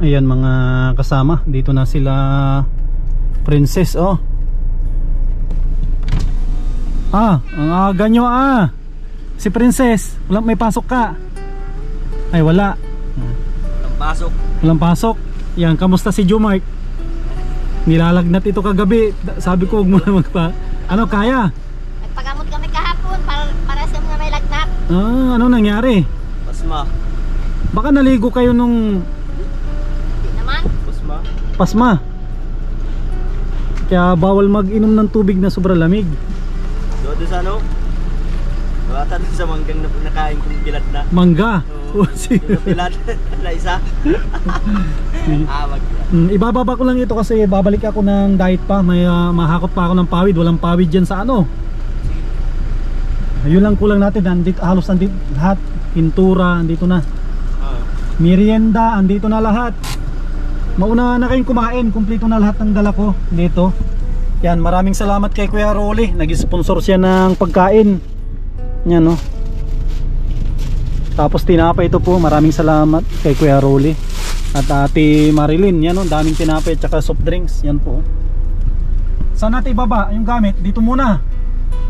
Ayan mga kasama, dito na sila Princess. Oh, ang aga nyo. Si Princess, may pasok ka? Ay wala. Walang pasok. Walang pasok. Yan, kamusta si Jumark? Nilalagnat ito kagabi. Sabi ko huwag mo na magpa... Ano, kaya? Nagpagamot kami kahapon para sa mga may lagnat. Ano nangyari? Pasma. Baka naligo kayo nung... Hindi naman. Pasma. Pasma. Kaya bawal mag-inom ng tubig na sobrang lamig. Doon sa ano? Bata doon sa manggang na nakain kong bilad na. Mangga? Oo. Yung bilad na isa. Ibababa ko lang ito kasi babalik ako ng diet pa. May mahakot pa ako ng pawid. Walang pawid dyan sa ano. Yun lang kulang natin. Halos nandito lahat. Pintura, andito na. Merienda, andito na lahat. Mauna na kayong kumain. Kumpleto na lahat ng dala ko dito. Yan, maraming salamat kay Kuya Rolly. Nag-sponsor siya ng pagkain. Yan, no. Tapos tinapay ito po. Maraming salamat kay Kuya Rolly at Ate Marilyn. Yan, no. Daming tinapay at saka soft drinks. Yan po. Saan natin ibaba yung gamit? Dito muna.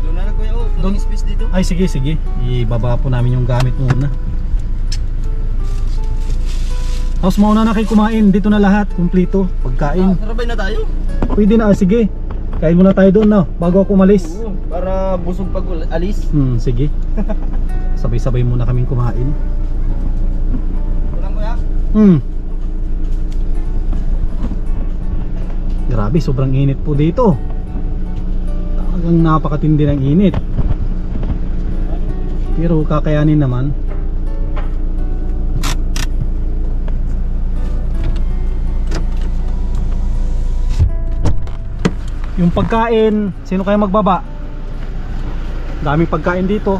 Doon na Kuya. Doon space dito. Ay sige, sige. Ibaba po namin yung gamit muna. Tapos mauna na kayo kumain. Dito na lahat. Kumplito. Pagkain. Sarabay na tayo. Pwede na. Sige. Kain muna tayo doon, no? Bago ako umalis. Oo, para busog pag alis. Sige. Sabay-sabay muna kaming kumain. Kulang Kuya? Grabe, sobrang init po dito. Talagang napakatindi ng init. Pero kakayanin naman. Yung pagkain, sino kaya magbaba? Daming pagkain dito.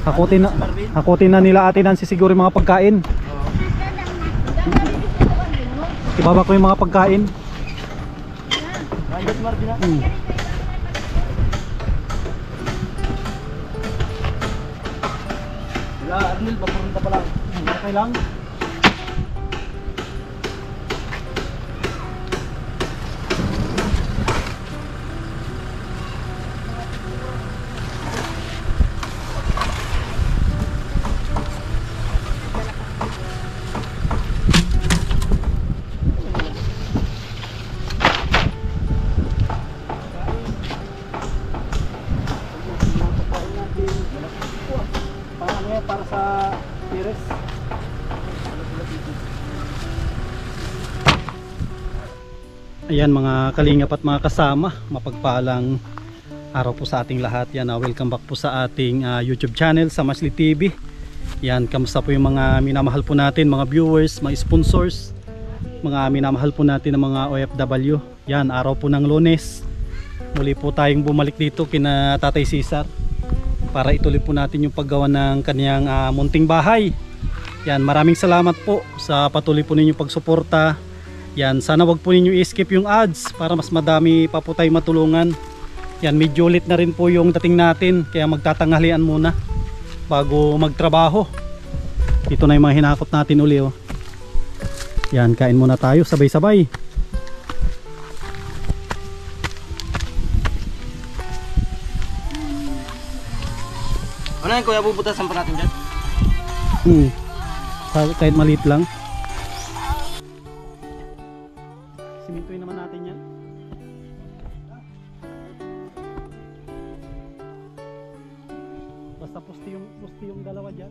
Hakutin na nila Ate Nancy siguro yung mga pagkain. Ibaba ko yung mga pagkain. Wala, Arnel, papunta pa lang. Okay lang. Para sa Pires. Ayan mga kalingap at mga kasama, mapagpalang araw po sa ating lahat. Yan, welcome back po sa ating YouTube channel sa Masli TV. Yan, kamusta po yung mga minamahal po natin, mga viewers, mga sponsors, mga minamahal po natin ng mga OFW. Yan, araw po ng Lunes. Muli po tayong bumalik dito kina Tatay Cesar para ituloy po natin yung paggawa ng kaniyang munting bahay. Yan, maraming salamat po sa patuloy po ninyong pagsuporta. Yan, sana wag po ninyo i-skip yung ads para mas madami pa po tayong matulungan. Yan, medyo ulit na rin po yung dating natin, kaya magtatanghalian muna bago magtrabaho. Ito na yung mga hinakot natin uli, oh. Yan, kain muna tayo sabay-sabay. Ano yan Kuya, bubutasan pa natin dyan? Kahit maliit lang. Simintuin naman natin yan. Basta pusti yung dalawa dyan.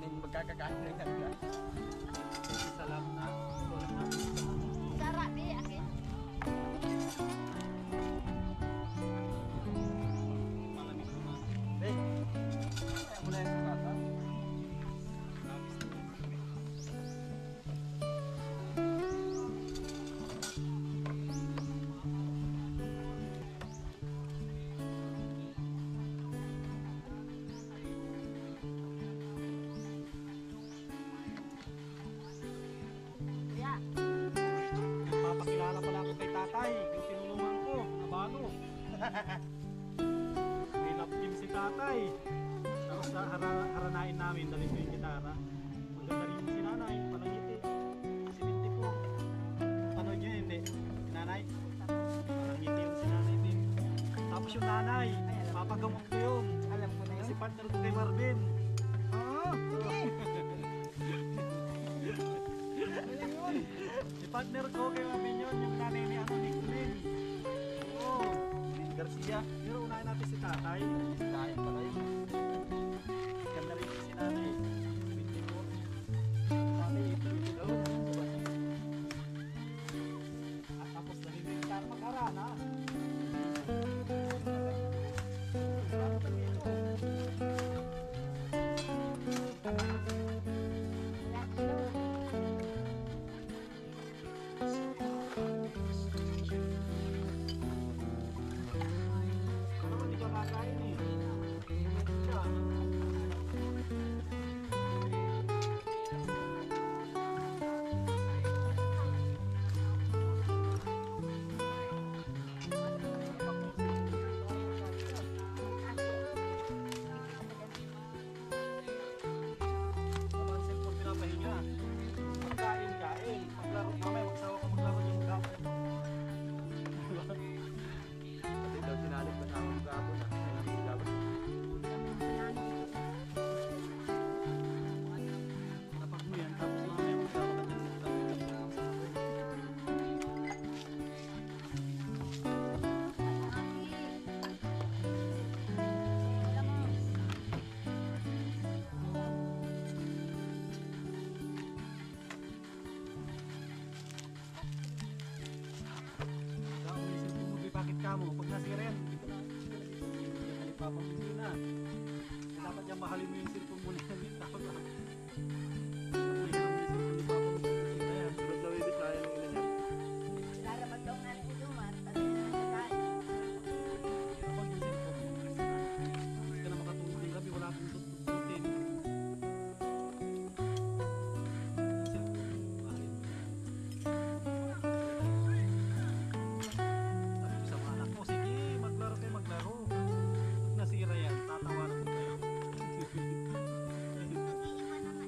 magkakakain na yan guys. Salam na. Salam na. Sarap eh, akin. Malamig ko na. Hey, kaya mo na yung sarata. Kuya, Papakilala pala ako kay tatay. Yung tinulungan ko. Nabalo. May napkin si tatay. Tapos haranain namin. Dalhin ko yung gitara. Maganda rin si nanay. Palangiti. Si Binti po. Panood nyo hindi? Si nanay. Palangiti yung si nanay din. Tapos yung nanay. Papagamot ko yun. Alam ko na Si partner ko kay Marvin. Oo, Si partner ko kay Marvin yun. Yung nanay ni Nicolene. Oo. Garcia. Pero unahin natin si tatay. Tayo pala yun. Ganda rin si nanay. Binti mo. Tatay ito daw. At tapos narinig ka mag-arana. kuya, ilo. Ano ba di ka kakain eh? Siya. Naman cellphone pinapahinga. Pagkain, kain. Maglaro, mamaya magsawa ka maglaro yung gamit. Pati daw sinalip ko sa mga gabo na. Napag mo yan, tapos mamaya magsawa ka dyan sa Ikaw, may cellphone mo, bakit ka mo? Pag nasira yan, hindi ko na halipapang na. Dapat yan mahalin mo yung cellphone mo na yan. Dapat na. May cellphone ni Papa mo. Sila yan. Sunod na bibis tayo ng ilan yan. Larabat daw nga ni Dumar, kasi nagkakain. Kapag yung cellphone mo, hindi ka na makatulog ng gabi, wala kang tututin. Cellphone mo, mahalin mo. Sabi ko sa mga anak ko, sige, maglaro kayo, maglaro. Pag nasira yan, tatawanan ko kayo. Iiwan na nga.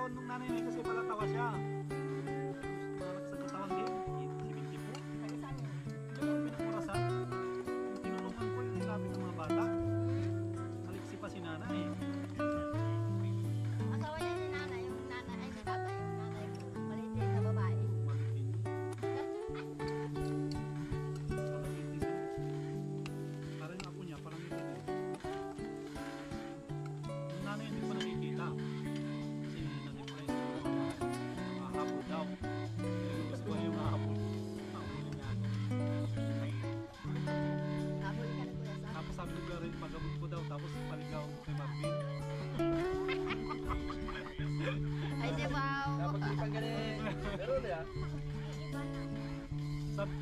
katawan ng nanay niya kasi palatawa siya. Nanak sa katawan din. 70 po. Kaya pinakurasan. Tinulungan ko yung nilapit ng mga bata. Maliksi pa si nanay. Asawa niya ni nanay, yung nanay ay si tatay, yung nanay ko. Maliit din na babae. Parang yung apo niya, parang ito din. Yung nanay hindi pa nakikita. Kasi na-depress yung mga hapon daw. Kaya gusto ko yung hapon. Hapon niya ako. Habol ka na kuya sa. Tapos sabi ko rin, pagamot ko daw. Tapos paligaw kay Marvin. Ay, di ba? Dapat di pang ganun. Pero na yan. Sabi,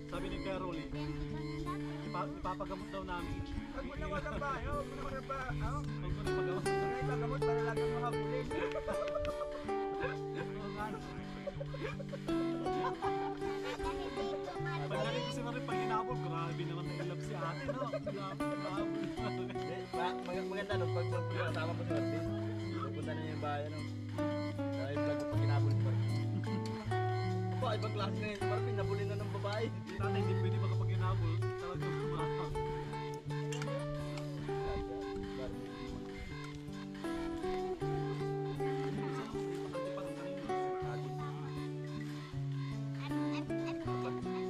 sabi ni Carol, ipapagamot daw namin. Pag mo naman ang bayo, huwag mo naman ang bayo. Huwag ko na pagamot. Kaya ipagamot para lang ang mga bulin. Oo nga, no. Pagdating ko si Marvin pag hinabol, grabe naman na-ilap si ate, no? Maganda nun, pag kasama mo si Martin, pupunta na niya yung bayan, no? Dahil vlog ko pag kinabol si Martin. Ba, ibang klase ngayon si Martin, nabulin na ng babae. Tatay, hindi pwede baka pag hinabol, talagang kumahal.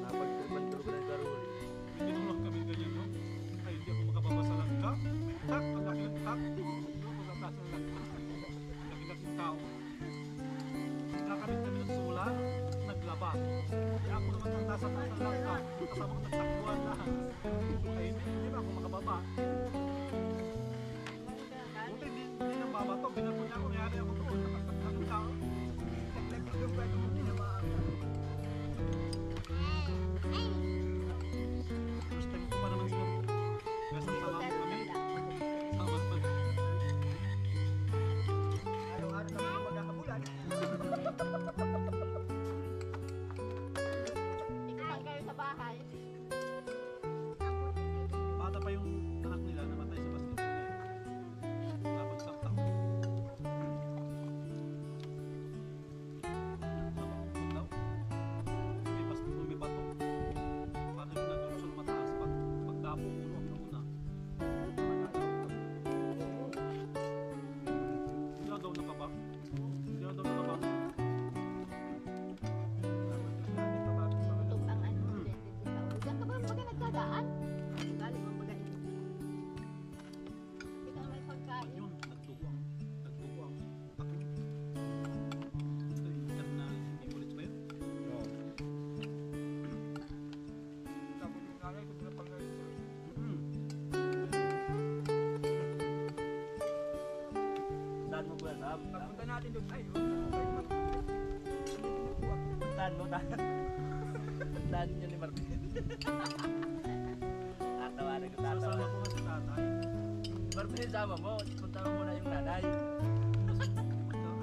Napagpapanturo ko ng Karol. Tinulong kami ganyan, no? Ay, hindi ako makababasa lang ka. Tak, ang laki ng tak. Pagkataas ng laki. Laki-laking tao. Nakamit kami ng sula, naglaba. Kaya ako naman ang nasa taas ng langka. Kasama ko nagtakbuhan lahat. Ay, hindi ba ako makababa? Buti hindi nang babato. Binato niya ako. Mayari ako doon. Nakakatang tao. Naglag yung pwede mo tinamaan. First time ko pa naman siguro. Kaya sama mo kami. Sama pa. Araw-araw na mga magkakabulan. Ikaw kayo sa bahay. Bata pa yung anak nila namatay sa basketball. Nabagsak ako. Nabagsak daw. May basketball, may bato. Parang yung naglulusong mataas. Pagdapo ulo ang una. Hindi daw nakaba. Hindi daw nakaba. Tug ang ano, diyan ka ba baga nagdadaan? Galing mo baga ito. Ikaw may pagkain. Yun, nagtugo ang ako. Ito yung ikan na hindi ulit pa yun. Tapos yung nanay ko pinapangalit ko. Puntahan mo ba, Sab? Pagpunta natin doon, ay, huwag na kayo mag-ulit. Puntahan mo, puntahan niyo ni Martin. Tatawanan ko, Sasama tatawanan. ko nga si tatay. Martin, sama mo. Puntahan mo muna yung nanay.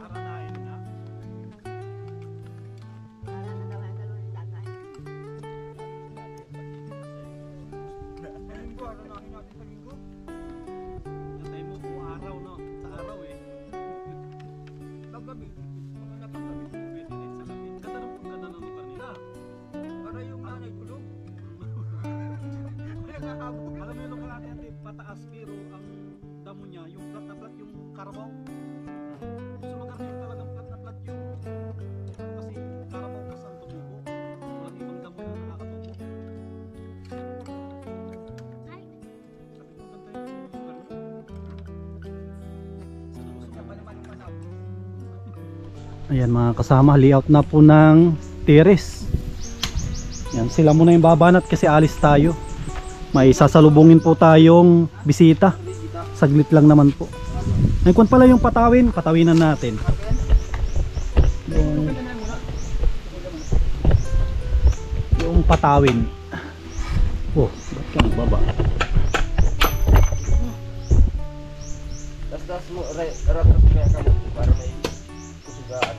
Haranain na. Wala na daw ang dalawa ni tatay. Sa linggo, ano namin natin sa linggo? Tatay mo po araw, no? Sa araw eh. Paggabi. Mga napaggabi. Pwede rin sa gabi. Ganda ng lugar nila. Para yung nanay tulog. Kaya nahabol. Alam mo yung lugar natin, ate, pataas pero ang damo niya, yung flat na flat yung karabaw. Sa lugar niya talagang flat na flat yung kasi karabaw kasi ang tumubo. Walang ibang damo na nakakatubo. Ay, Sabi ko, ganda yung lugar niyo. Sana gusto Kaya pa naman yung manaw. Ayan mga kasama, layout na po ng terrace. Yan, sila muna yung babanat kasi alis tayo. May sasalubungin po tayong bisita. Saglit lang naman po. Ay, kung pala yung patawinan natin. Yung patawin. Oh, ba't ka nagbaba? Das mo, ratas kaya ka mo para may kusugaan.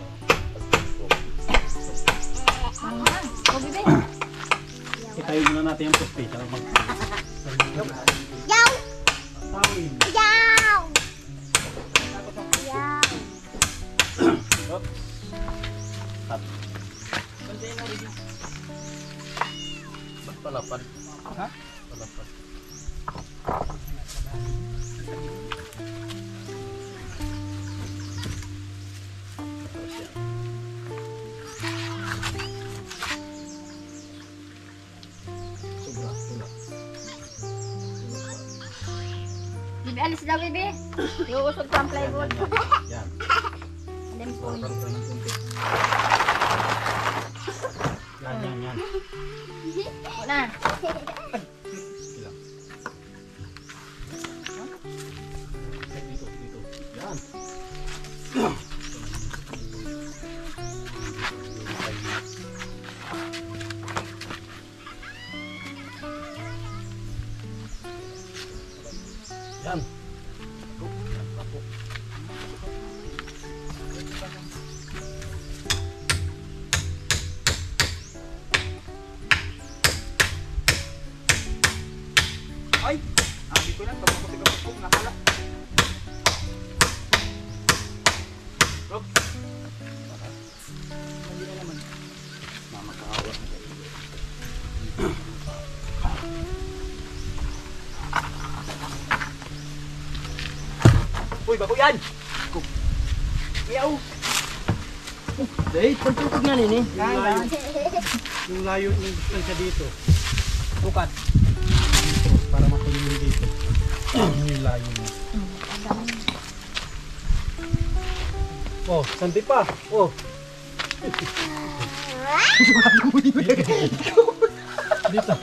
Itayo muna natin yung poste. Tsaka mag... yaw! Patawin. Yaw! Yaw! Bibi, alis daw, Bibi. Iuusog ko ang plywood. Yan. Alam po. Yan. Una. Dito. Yan. Yan. Ay! Sabi ko na, kapag nakala. Oops. Hindi na naman. Mamakaawa. Uy, bago yan! Meow! Date. Pagtutok nga nini. Yung layo ng distansya dito. Bukat. Para makulimin dito. Yung layo mo. Oh, santi pa. Oh. Dito.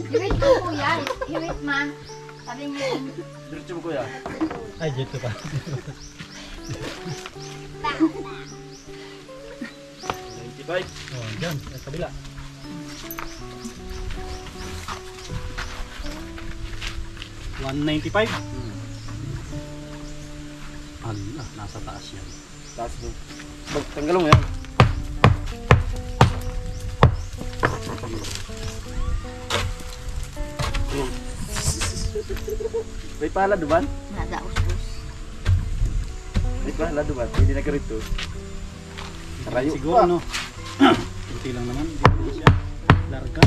Hiwit ko, kuya. Hiwit, ma. Sabi niyo. Diretso mo kuya. Ay, dito pa. 95. Oh, dyan. Sa kabila. $195. Ano na, nasa taas yan. Taas mo. Tanggalong yan. May pala duman? Nada, ustos. May pala duman. Hindi na karito. Karayo. Siguro, no? Kunti lang naman. Dito siya. Larga.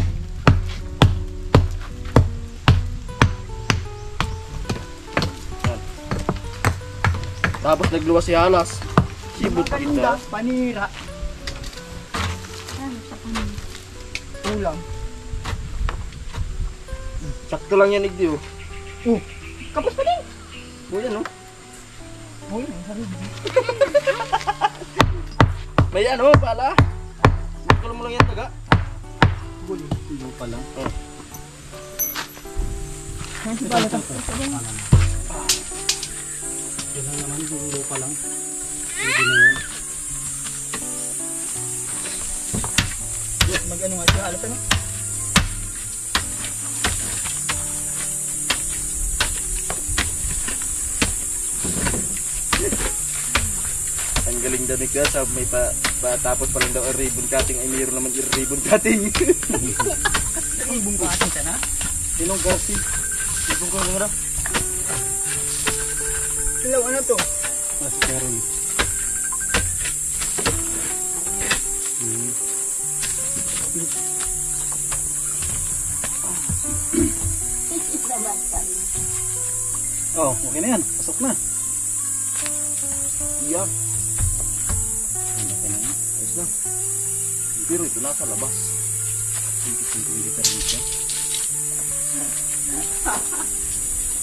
Tapos nagluwas si Alas. Sibot kita. Panira. Ano, sa kanin. Ulam. Sakto lang yan, Igdi. Kapos pa din. O yan, no? Uy, ang sarili. May ano, pala. Sakto mo lang yan, taga. Guli. Ilo pa lang. Nanti pala ito. Yan lang naman. Yung lupa lang. Pwede na yan. Mag-ano nga siya. Alas ano? Ang galing daw ni Kuya, sabi may tapos pa lang daw ang ribbon cutting, ay mayroon naman yung ribbon cutting. Ibong ko atin siya na. Sinong gasi? Ribbon ko naman na. Silaw, ano to? Mas Carol. Oh, okay na yan. Pasok na. Iya, Okay na yan. ayos na. Pero ito nasa labas. Hindi ka rin siya.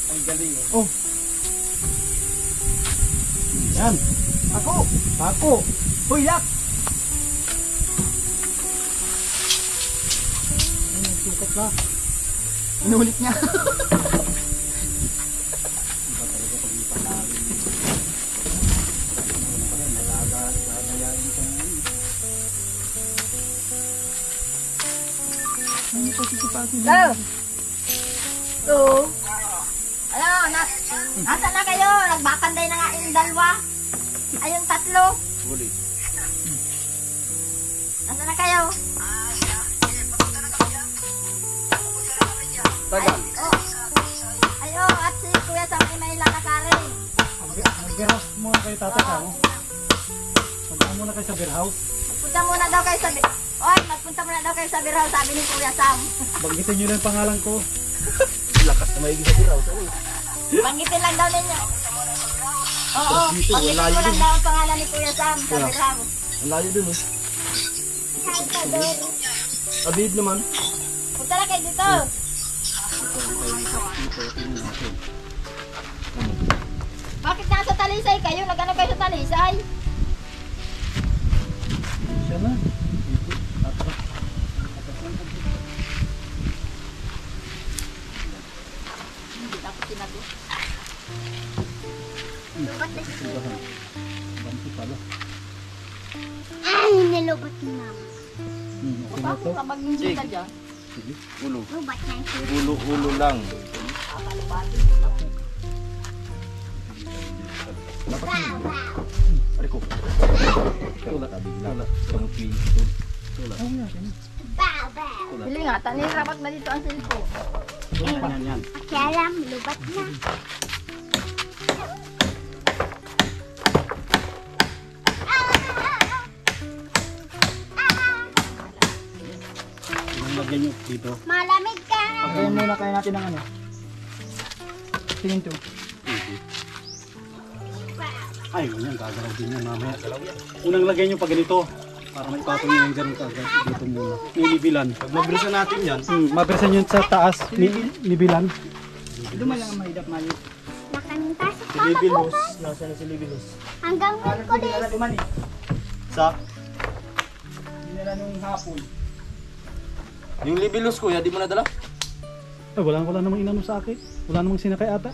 Ang galing eh. Oh. Yan. Ako! Ako. Hoy, yak! Ay, nagsukat na. Inulit niya. Iba talaga pag ipanarin. Ano pa rin, nagagayain ka na yun. Ano ko sisipagin? Go! Go! Ano, nasa na kayo? Nagbakanday na nga yung dalawa. Ay, yung tatlo. Huli. Nasa na kayo? Tagal. Ayo, at si Kuya Sam ay may lalakarin. Mag-beerhouse muna kayo tatay ka mo. Magpunta muna kayo sa beerhouse. Magpunta muna daw kayo sa... Oy, magpunta muna daw kayo sa Biraw, sabi ni Kuya Sam. Banggitin nyo lang yung pangalan ko. Lakas na maiging sa biraw. Banggitin lang daw ninyo. Oo, Dito, banggitin wala mo yun. lang daw ang pangalan ni Kuya Sam sa Biraw. Ang layo dun eh. Saan ka doon? Abib naman. Punta na kayo dito. Bakit nasa talisay kayo? Nag-ano kayo sa talisay? Siya na. Hindi na ako sinagot. Banti pala. Ay, nilubot ni mama. Okay na to. Bakit kapag hindi ka dyan? Sige. Ulo. Lubat na yung Ulo lang. kakalubatin. Ari ko. Wala. Isang piso. Pili nga, tanirapat na dito ang silpo. Yan. Kaya lang, lubat na. Ang lagyan nyo dito. Malamig ka! Pagayin muna kaya natin ng ano. Sininto. Ay, ganyan. Gagalaw din yan mamaya. Unang lagyan nyo pag ganito. Para maipatong nyo yung ganun kagad. Dito muna. Nilibilan. Pag mabrisa natin yan. Mabrisan yun sa taas. Nibilan. Duman lang ang mahidap mali. Nakantas Si Libilos. Nasa na si Libilos? hanggang Ano ko dinala duman eh. Sa? Dinala nung hapon. Yung Libilos kuya, di mo nadala? Ay, wala namang inano sa akin. Wala namang sinakay ata.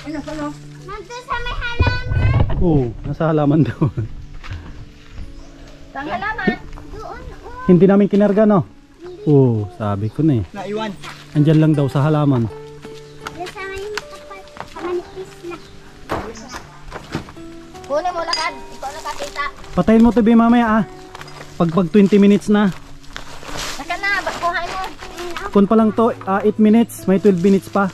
Ay, nasa ano? nandun sa may halaman. Oo, nasa halaman daw. Saan halaman? Doon, Hindi namin kinarga, no? Oo, sabi ko na eh. Naiwan. Andyan lang daw sa halaman. doon sa may makapal. Sa manipis na. Kunin mo lakad. Ikaw nakakita. Patayin mo to, Bi, mamaya ah. Pag 20 minutes na. Naka na, bakuhan mo. Kung pa lang to, 8 minutes. May 12 minutes pa.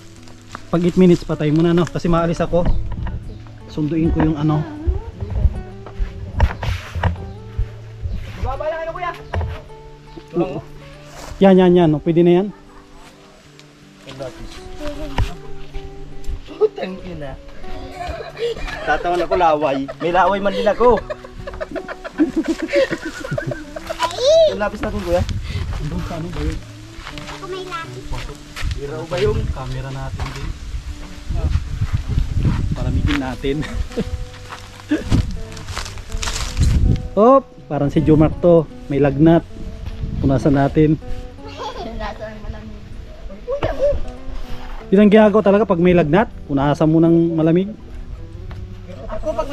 Pag 8 minutes, patay mo na, no? Kasi maalis ako. Sunduin ko yung ano. Bababa lang ano kuya. Oo. Yan. No? Pwede na yan. Putang ina. Tatawan ako laway. May laway man din ako. Yung lapis natin kuya. Andun sa ano ba yun? Ako may lapis. Iraw ba yung? Camera natin din. Palamigin natin. Oh, parang si Jumark to. May lagnat. Punasan natin. Nasa ang malamig. Yun ang ginagawa talaga pag may lagnat. Punasan mo ng malamig. Ako pag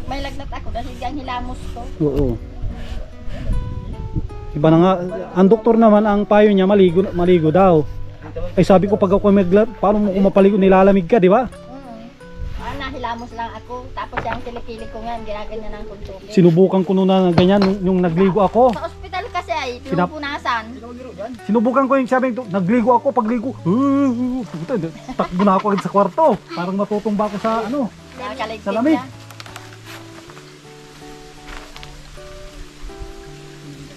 may lagnat ako dahil diyan hilamos ko. Oo. Iba na nga. Ang doktor naman, ang payo niya, maligo daw. Ay sabi ko pag ako may lagnat, paano mo kung mapaligo, nilalamig ka, di ba? Nahilamos lang ako. Tapos yung kilikili ko nga, ginaganyan ng kuntukin. Sinubukan ko na ganyan yung nagligo ako. Sa ospital kasi ay pinupunasan. Sinubukan ko yung sabi, nagligo ako, pagligo. Puta, takbo na ako agad sa kwarto. Parang matutumba ako sa ano. Nakaligpit Sa lamig. niya.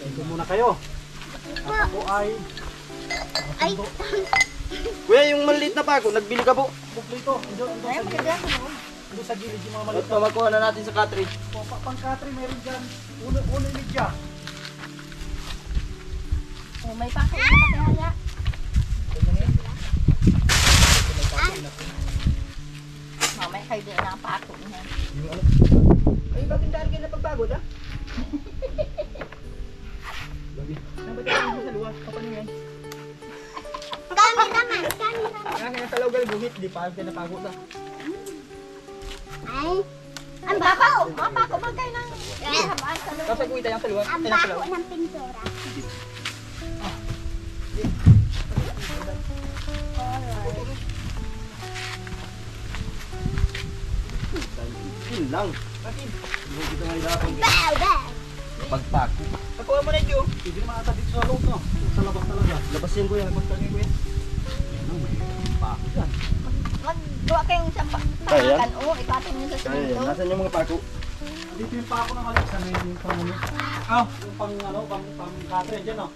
Ito muna kayo. Ako ay Ay, Kuya, yung maliit na pako, nagbili ka po. kumpleto. ay, maganda ko. Ando sa gilid yung mga At maliit. pamakuha na natin sa cartridge. Pang-katri meron dyan. Uno imidya. Oh, may pako na kaya. Mamaya kayo din ang pako niya. Ay, bakit dahil kayo na pagpagod ah? Nang ba't yung sa luwas? Kapano yan? Kami naman. Kaya sa lugar guhit, di pa kayo napagod ah. Ay, ang bako. Magkay ng habaan sa loob. Tapos guhit tayo sa luwas. Ang Ay, nasa bako luwas. ng pintura. Yun lang. Bakit? Yung kita nga ilapang Bow. pagpako. Nakuha mo na Diyo. Hindi naman ata dito sa loob, no? Sa labas talaga. Labas yan kuya. Pagkagay ko yan. Pako yan. Maggawa kayong isang Kaya yan? pangakan. Oo, ipatong nyo sa Kaya yan. simento. Nasaan yung mga pako? Dito yung pako na maliit. Sana yung pang ano? Yung pang ano, pang-katri. Diyan, no?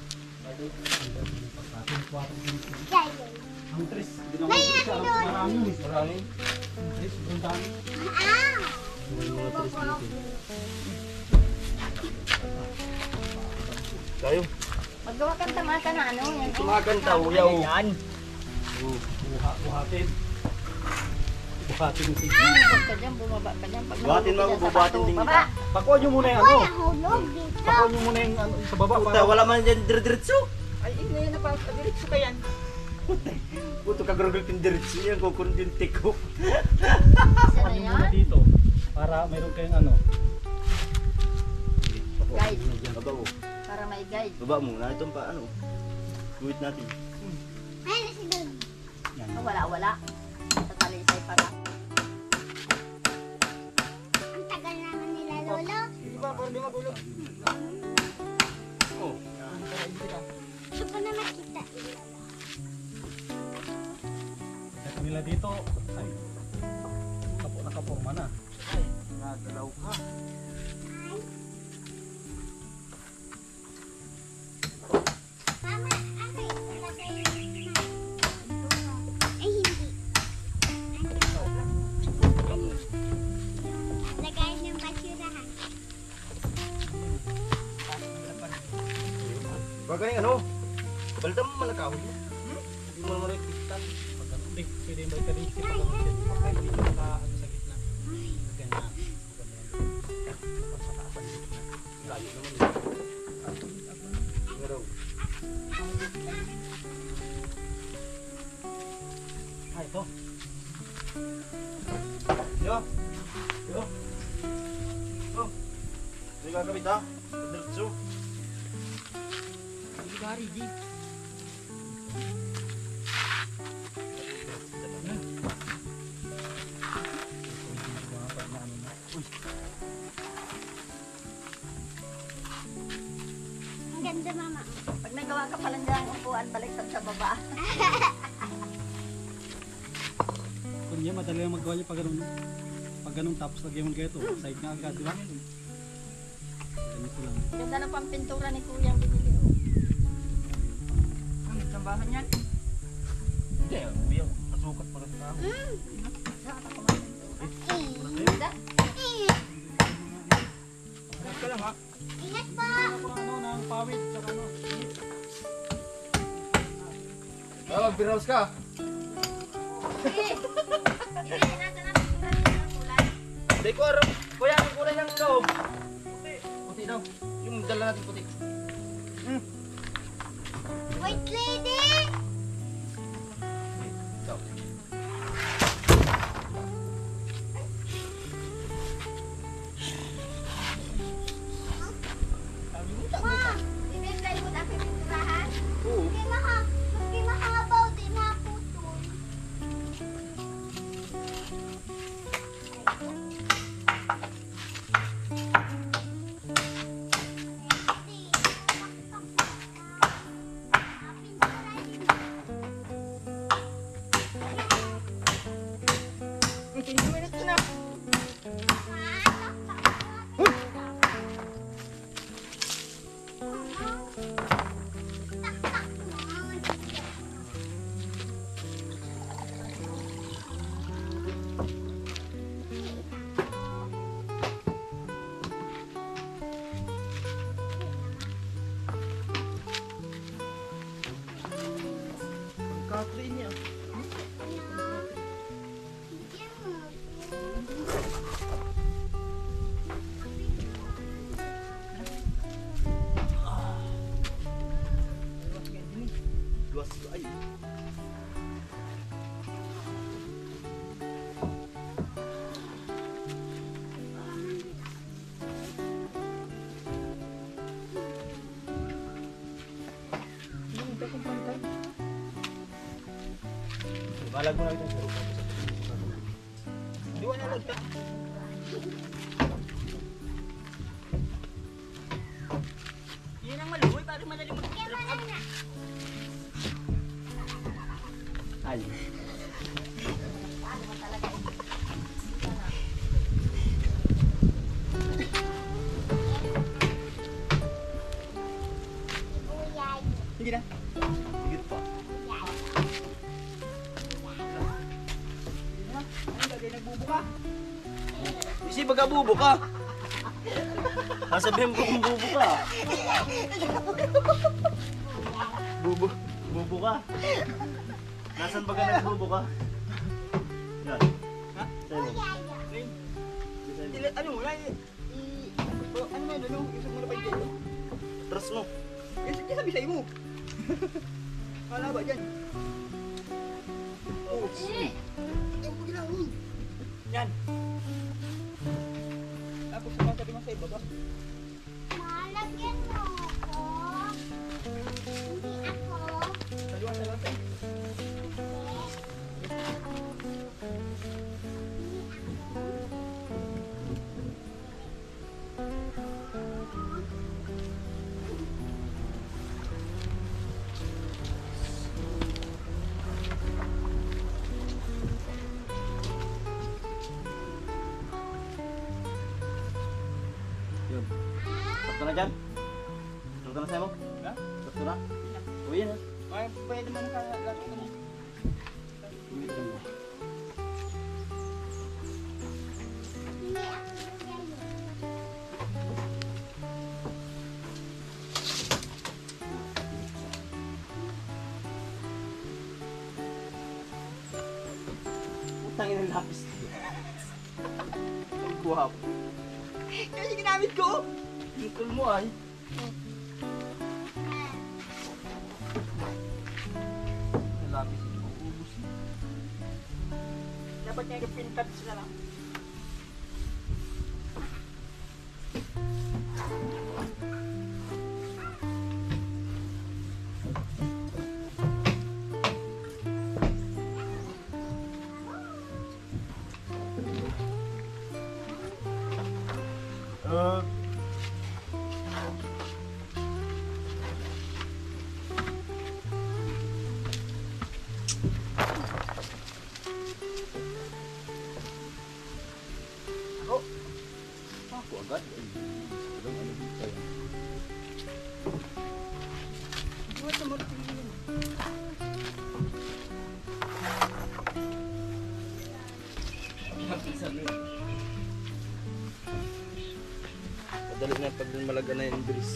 Ang tres. Hindi naman siya. Marami yun. Marami. Tres, ang dami. Yung mga tris dito. Tayo. Maggawa ka tama ka na ano. Yan, Tumagan daw, yaw. Yan. Buhatin. Buhatin yung sige. Bumaba ka dyan, bumaba ka dyan. Pag Buhatin mo ako, nahulog ka dyan sa bubuhatin bato, din baba. Pakuha nyo muna yung ano. Nahulog dito. Pakuha nyo muna yung ano, sa baba. Puta, wala man dyan diretso. Ay, hindi na pa. Diretso ka yan. Puto kagrogol yung diretso yan, kukunin yung tiko. Isa Pakuha na nyo muna yan. dito. Para mayroon kayong ano. Guide. Baba mo. Para may guide. Baba mo, na itong pa, ano. Guhit natin. Yan. Wala. Sa talisay pala. Ang tagal naman nila, Lolo. Di ba? Parang di magulog. Oh. Gusto ko na makita. Ito nila dito. Ay. Nakaporma na. Nagalaw ka. Mama, ano yung lagay na? Ay, hindi. Ano? Lagay ng basurahan. Baga yung ano. Balda mo malakahoy mo. Hindi mo naman ipitan. Pag ano, pwede yung balik ka rin. Pag ano, pag dito ka ano, sa gitna. Lagyan na. Layo naman yun. Ngaraw. Ah, ito. Yo. Yo. Yo. Hindi gagawin ha. Diretso. Gari, di. Ang ganda, Mama. Pag nagawa ka palang dyan, upuan, baliktad sa baba. Kung yan, madali lang magawa niya pag ganun. Pag ganun, tapos lagyan mo kayo ito. Side nga agad, di ba? Ganito lang. Ganda na pang pintura ni Kuya ang binili. Oh. Ang tambahan yan. Hindi, kuya. Masukat pa rin ako. Ganda. Ingat ka lang ha. Ingat po. Ako ng ano, ng pawid, saka ano. Mag-biraws ka. Hindi ko aram. Kuya, ang kulay ng loob. Puti. Puti daw. Yung dala natin puti. White lady. Ikaw. Ma, ibigay mo na pipinturahan. Oo. Maski mahabaw din naputol. Ang 15 minutes na. Kakri niya. Luas ay. Balag mo na ito sa rupa. Di wala lagta. Yan ang maluwi. Parang madali mag-drop up. Ay. Sige na. Higit pa. Ang lagay nagbubuka. Isi baga bubo ka. Sasabihin ko kung bubo ka. Bubo ka. Nasaan ba ka nagbubo ka? Yan. Ha? Sa'yo mo. Ano mo na ano mo yun, isog mo na pa yung Trust mo. Sige, sabi sa'yo mo. Wala ba dyan? Oh, Eh, yung pagilawin. Yan. Tapos sabi mo sa iba ba? Malagyan mo ako. Hindi ako. Dalawa na lang sa'yo. Yun. Sakto na dyan? Sakto na sa'yo mo? Ha? Sakto na? Uwi na. Ay, pwede naman ka lagi ka mo. Uwi na mo. Hindi ako sa'yo. Utangin ng lapis. Ang guwap. Kasi ginamit ko! Yung tool mo ay. Ang lapis ito. Ubus na. Dapat niya yung pintab sila lang. Ako agad. Alam ano dito yan. Buwan na martilyo. Madali na pag malaga na yung bris.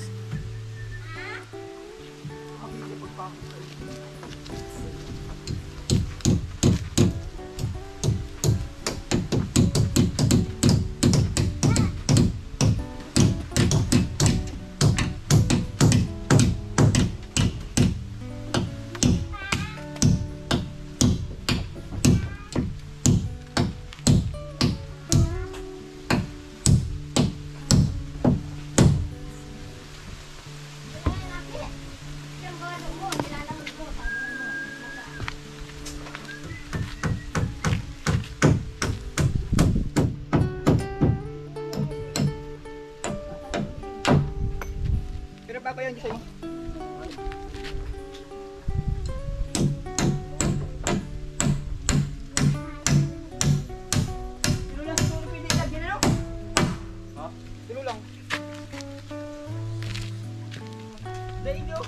Yung ano mo, nilalamig mo. Pero pa ko yan sa'yo. Sino lang siguro pwede ilagyan ano? Ha? Sino lang? Daig nyo.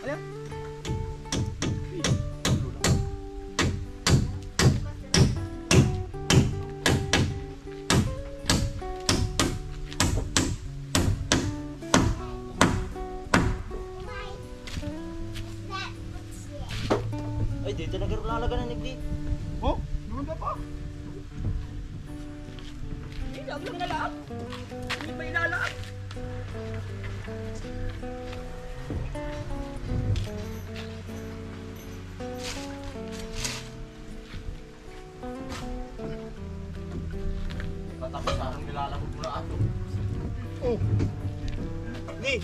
Ayan. Ay, dito naglalagay ng nigdi. Oh, doon ka pa. Hindi, lang na lahat. Hindi pa ilalaat. Tapos sarang nilalagod mo na ato. Oh. Ni.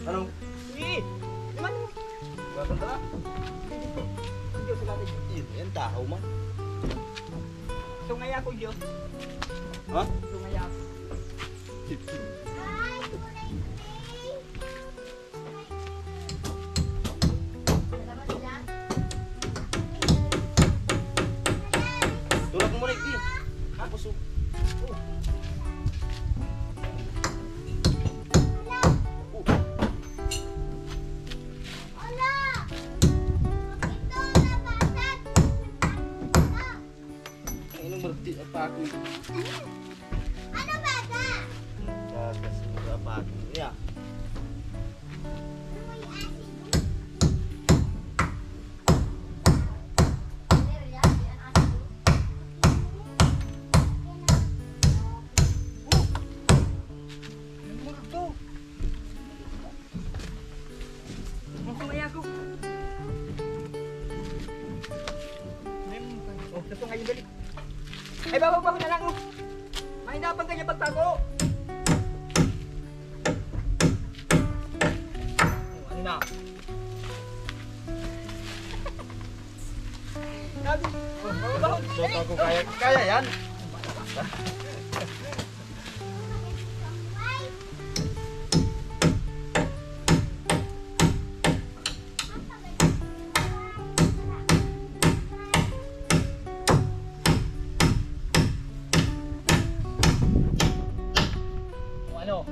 Ano? Ni. Naman mo. Gaganda na? Diyos sila ni. Yun, yan tao man. Sungay ako, Diyos. Ha? Sungay ako. Ay, kulay green. dalawa sila. Tulak mo muna nigdi. Tapos oh. Ala! Ito, nabasag! Ito! ng marti at ako. Ano ba ka? Gagas mo ka pa ako. Yeah. May asin. Oh, ito ngayon dali. Ay, bababa ko na lang, oh. Mahinapan ka niya pagtago. Oh, ano na? Sabi, oh, bababa ko. So ako kaya yan. Oh, ano?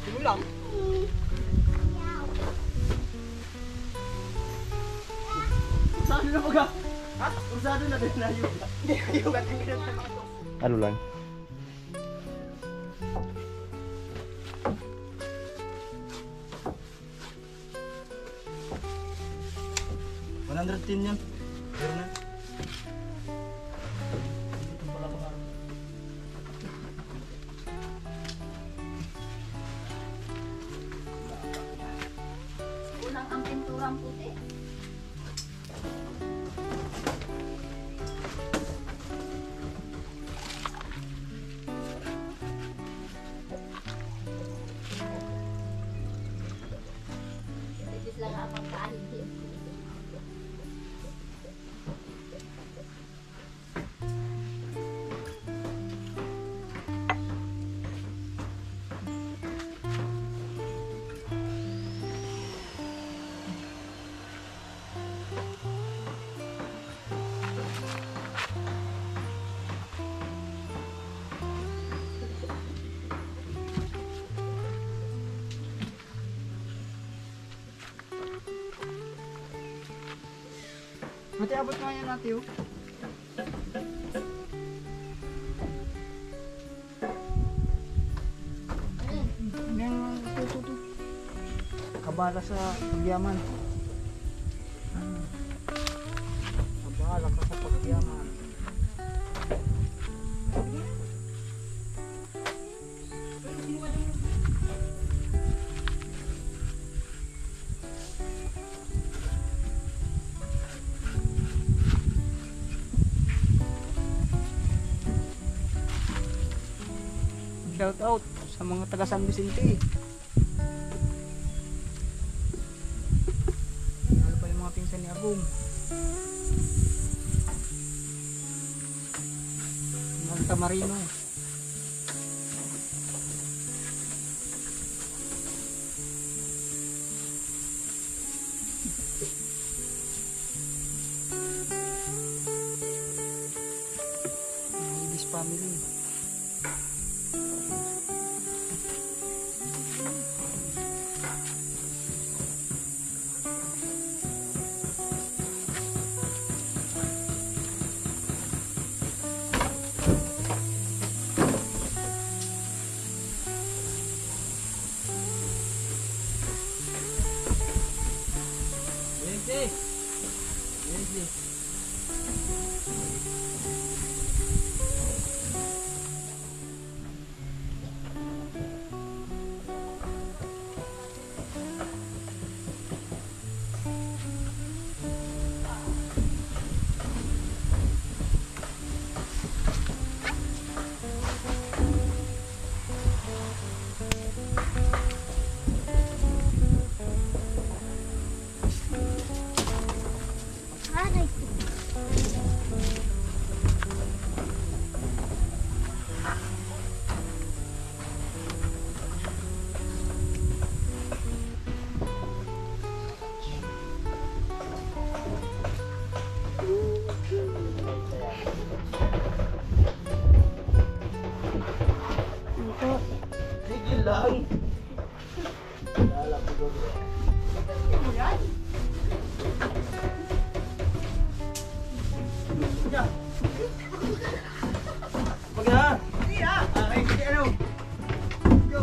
Sino lang? Saan na baga? Ha? Ursado na din na yung. Hindi, yung ating ganun sa mga to. Ano lang? $110 yan. Pero na. Dito pala ba? Kulang ang pinturang puti. Tipis lang ang pagkain. Mati, abot nga yan natin, oh. Yung tututu. Kabala sa pagyaman. Kabala ka sa pagyaman. Shout out sa mga taga San Vicente. Ano pa yung mga pinsan ni Agum? Santa Marino. Ibis family. Sige lang. Lala ko doon. Mo yan? Yan. Wag na. Hindi ah. Okay, sige ano. Go.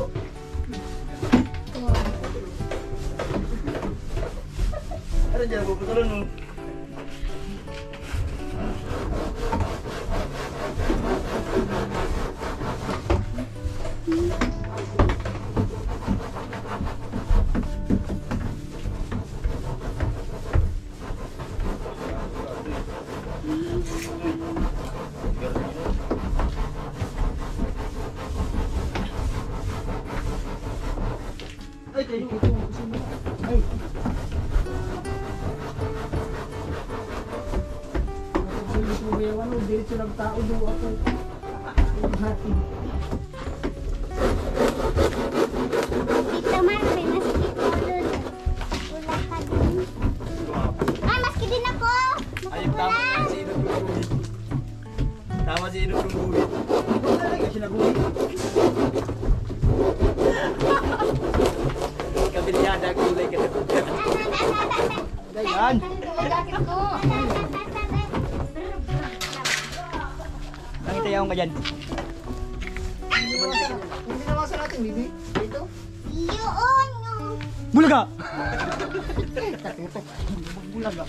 Ano dyan? Puputulan mo. Ay, kayo. Ay. Diretso ng tao doon ako. Tita Marvin, maski ko doon. Wala ka din. Ah, maski din ako. Ay, tama na si Inod yung guhit. Tama si Inod yung guhit. Talaga siya nagulit. Kabilyada, kulay ka na. Ganyan. Jacket ko. Nakitayaw ka dyan. Hindi naman sa natin, bibi. Dito. Yun, yung... Bulaga! Katutok. Bulaga.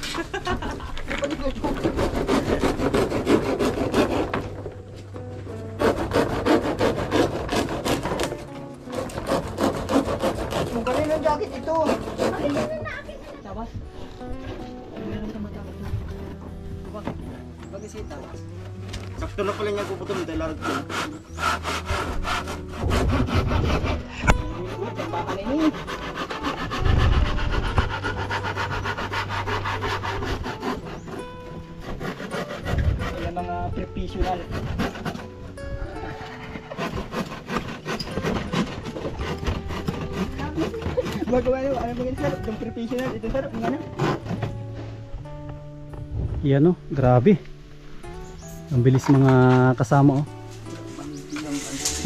Kung kanino yung jacket ito? Tabas. Bagisita. Sakto na pala niya puputol dahil larag ko. Baka na ini. Yan mga professional. Magawa nyo, ano ba yun sir? Itong professional, ito sir, ang ano? Yan oh, grabe. Ang bilis mga kasama oh.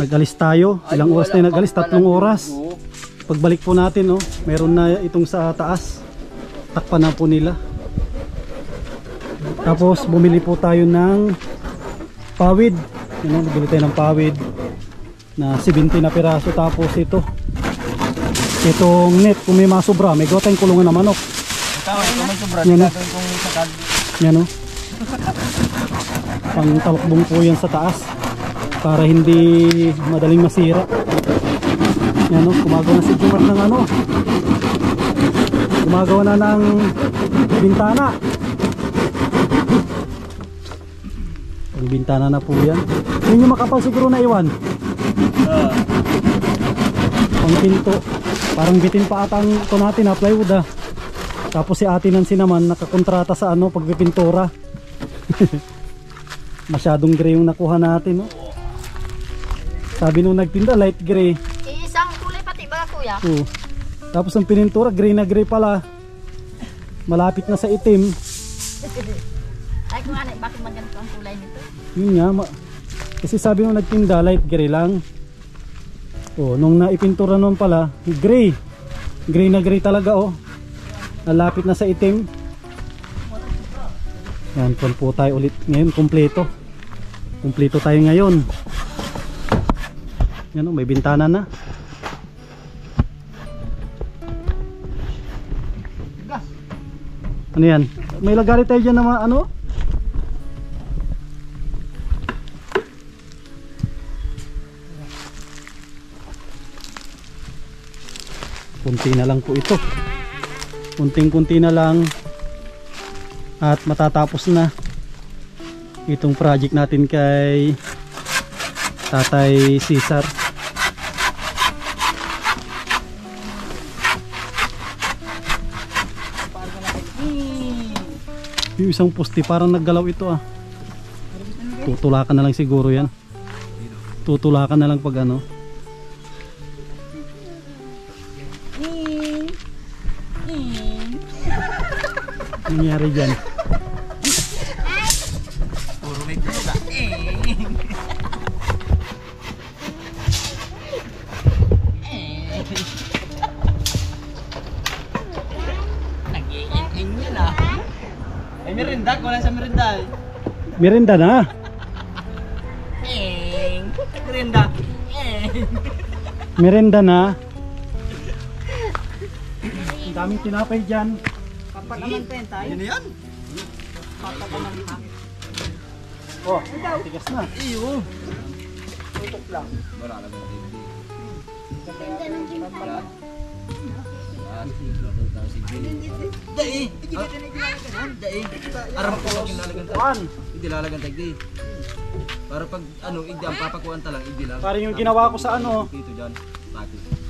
Nag-alis tayo. Ilang oras tayo nag-alis? 3 oras. Pagbalik po natin oh, meron na itong sa taas. Takpan na po nila. Tapos bumili po tayo ng pawid. Yan oh, bumili tayo ng pawid na 70 na piraso. Tapos itong net, kung may masobra, may gawa tayong kulungan na manok. Tama, kung may sobra, Yan, gagawin kong sakad. Yan oh. Pang talukbong po yan sa taas para hindi madaling masira. Yan oh, gumagawa na si Jumar ng ano. Gumagawa na ng bintana. Ang bintana na po yan. Yun yung makapal siguro na iwan. Pang pinto. Parang bitin pa atang ito natin na plywood ah. Tapos si Ate Nancy naman nakakontrata sa ano pagpipintura. Masyadong gray yung nakuha natin no. Sabi nung nagtinda light gray. Isang kulay pati ba kuya? Oo. Tapos ang pinintura gray na gray pala. Malapit na sa itim. Ay kung ano, bakit maganda ang kulay nito? Yun nga. Kasi sabi nung nagtinda light gray lang. Oh, nung naipintura nun pala gray. Gray na gray talaga oh. Malapit na sa itim. Yan, po tayo ulit ngayon, kumpleto. Kumpleto tayo ngayon. Yan o, may bintana na. Ano yan? May lagari tayo dyan na mga ano? Kunti na lang po ito. Kunting-kunti na lang. At matatapos na itong project natin kay Tatay Cesar. Yung isang poste parang naggalaw ito ah. Tutulakan na lang siguro yan. Tutulakan na lang pag ano. Ano nangyari dyan? Puro may tuluga. merinda, wala sa merinda. Merinda na. Merinda. Merinda na. Ang daming tinapay dyan. Papakaman pa yan tayo. Yun yan. Papakaman pa. Oh, tigas na. Iyo. Tutok lang. Wala lang yung TV. Ganda ng gympan. Dai. Dai. Aram ko lang ilalagan tayo. Kuan. Hindi lalagan tagdi. Para pag ano, hindi ang papakuan ta lang, hindi lang. Parang yung ginawa ko sa ano. Dito dyan.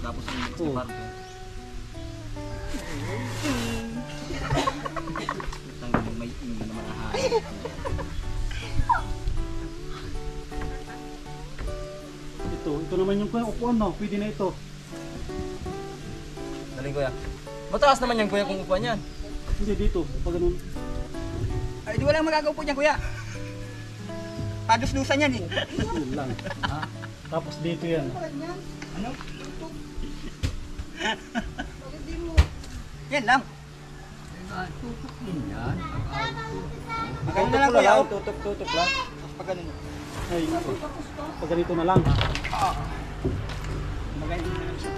Tapos ang sa Oo. parko. Tanggal yung may ingin na marahay. Ito naman yung upuan no. Pwede na ito. Daling kuya. Mataas naman yan kuya kung upuan yan. Hindi dito. Pag ganun. Ay, di walang magagawin po niya, kuya. Padus-dusan yan eh. Yun lang. Tapos dito yan. Ano? Yan lang. Maganda lang kuya. Tutok lang. Pag ganun. Ay, pag ganito na lang. Maganda lang siya.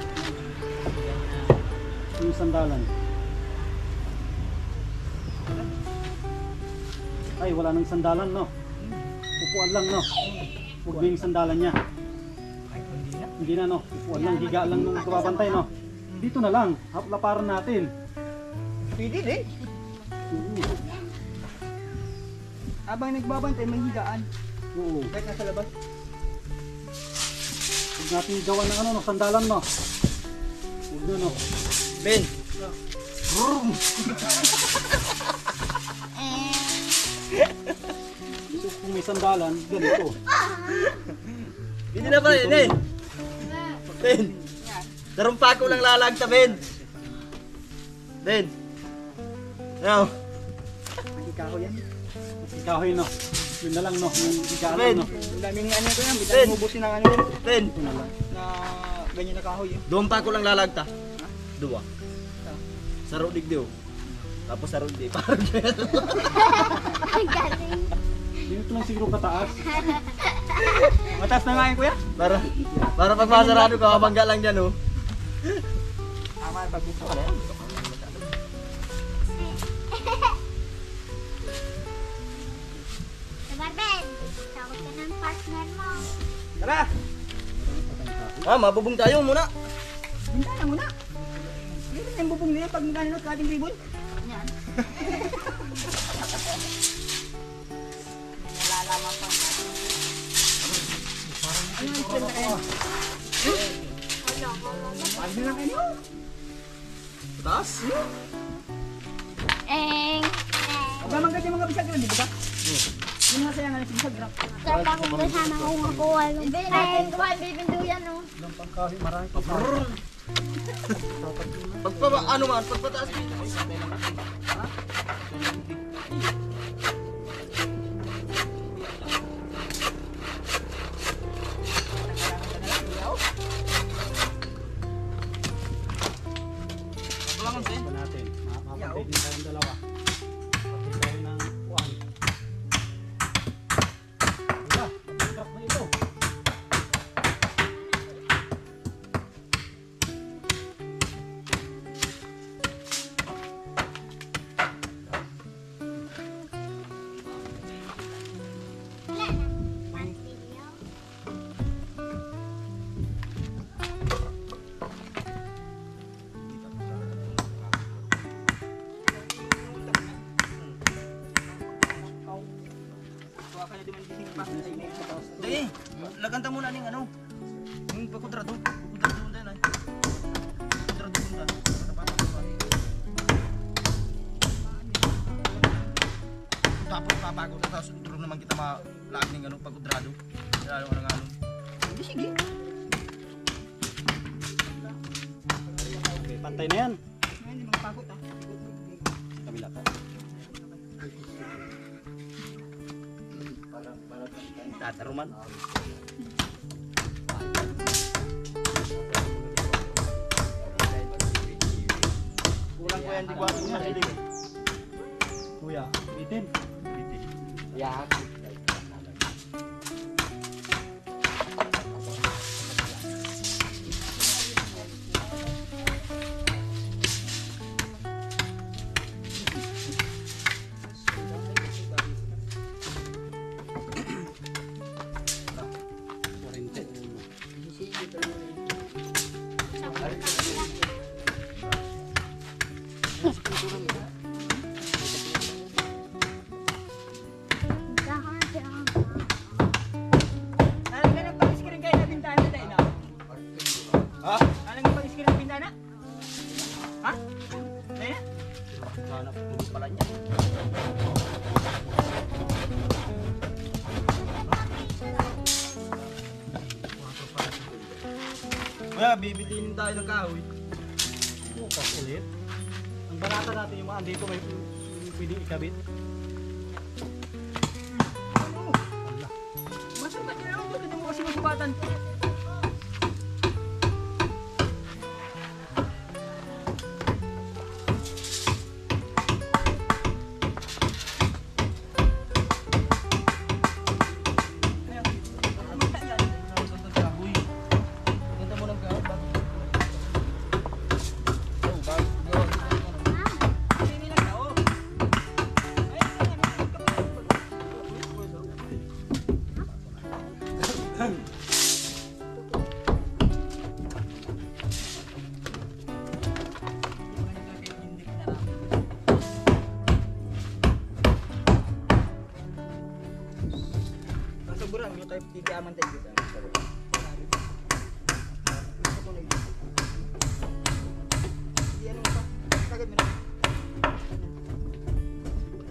Yung sandalan. Ay, wala nang sandalan no. Upuan lang no. Huwag na yung sandalan niya. Ay, hindi na. Hindi na no. Upuan lang, higa lang nung kababantay no. Dito na lang. Laparan natin. Pwede din. Habang nagbabantay, may higaan. Oo. Kahit nasa labas. Huwag natin gawa ng ano no, sandalan no. Huwag na no. Ben. So, kung may sandalan, ganito. Hindi na pa yun eh. Ben. Darumpa ko lang lalagta, Ben. Ben. Now. Magkikaho yan. Ikahoy no. Yun na lang no. Yung higa Ben. lang no. Ang daming ano ko yan. Ben. Bidang mubusin ng ano yan. Ben. Ito na lang. Na ganyan na kahoy eh. Doon pa ko lang lalagta. Dua. Saro digdiw. Tapos saro di. Parang Ang galing. Dito lang siguro kataas. Mataas na nga yan, kuya. para pag masarado ka, mabangga lang dyan oh. Tama, pag gusto ka na Barbel, tawag ka ng partner mo. Tara! Mabubong tayo muna. Hinta na muna. Hindi na yung bubong nila pag nagkanunod ka ating ribbon. Yan. Nalalaman pa. Ano yung trend na kayo? Ayos na lang kayo. Taas? Eng. Huwag naman ganyan mga bisag yun, di ba? Yung mga sayangan ng bisag lang. Sarap akong kasama ko makuha ng Hindi natin kuhan bibinduyan oh. Ilang pangkahoy, marami pangkahoy. Ano man, pagpataas dito. Ito natin. Makapantay din tayong dalawa. Pagpantay tayo ng upuan. Diba? Pagpantay na ito. Wala na. Pantilyo. Kuha ka na di man gising pa. Dahil, laganta muna ning ano. Yung pagkudrado. Pagkudrado muna yun ay. Pagkudrado muna. Tapos papagod na tapos tulong naman kita malaag ng ano, pagkudrado. Lalo ka ng ano. Hindi, sige. Okay, pantay na yan. Hindi magpagod ah. Kabila ka. Tataruman. Kulang ko yan, di ba? Kuya, Bitin. Yan. Alam ka ng pag-screen kayo na bintana tayo na? Ha? Alam ka pag-screen ng bintana? Ha? Ayan? Sana po pala niya. Kaya bibiliin tayo ng kahoy. Bukas ulit. Ang banata natin yung mga andito may pwedeng ikabit. Masabat nyo lang ito. Tignan mo kasi masubatan. Ganda mo ng kahoy bago. Oh, bago. Hindi lang na, oh. Ay, Sobrang yung type titiaman tayo dito. Yan mo pa. Tagad mo na.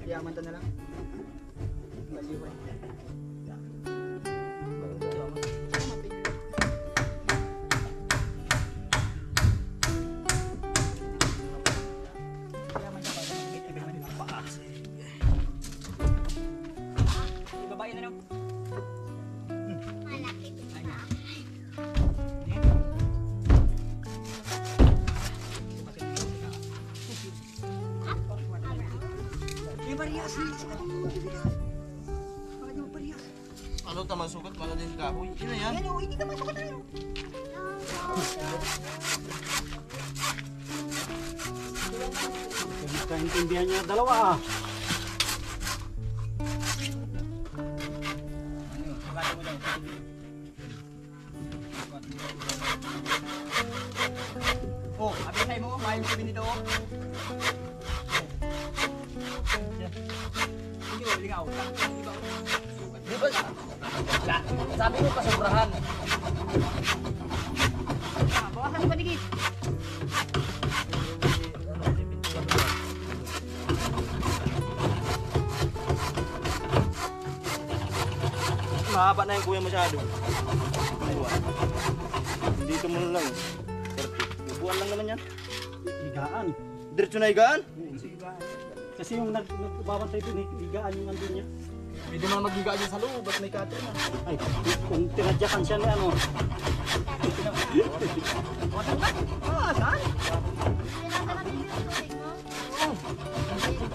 Titiaman ta na lang. Baliwan. babae na lang. Malaki dito. Parehas na. Bakit mo parehas? Ano tamang sukat? Mana din sa kahoy. Yun na yan. Yan o, hindi ka masukot na yun. Kaintindihan niya dalawa ah. Oh, abisay mo, mahal mo sabihin nito. Hindi mo, lingaw. Di ba? Sabi ko kasobrahan. Bawasan mo patigit. Mahaba na yung kuya masyado. Aywa. Dito mo na lang. Upuan lang naman yan. Higaan. Diretso na higaan. Kasi yung nagbabantay dun, higaan yung nandun niya. Pwede naman maghigaan dyan sa loob. Ba't may cutter na? Ay, kung tinadyakan siya ni ano. Ah, saan?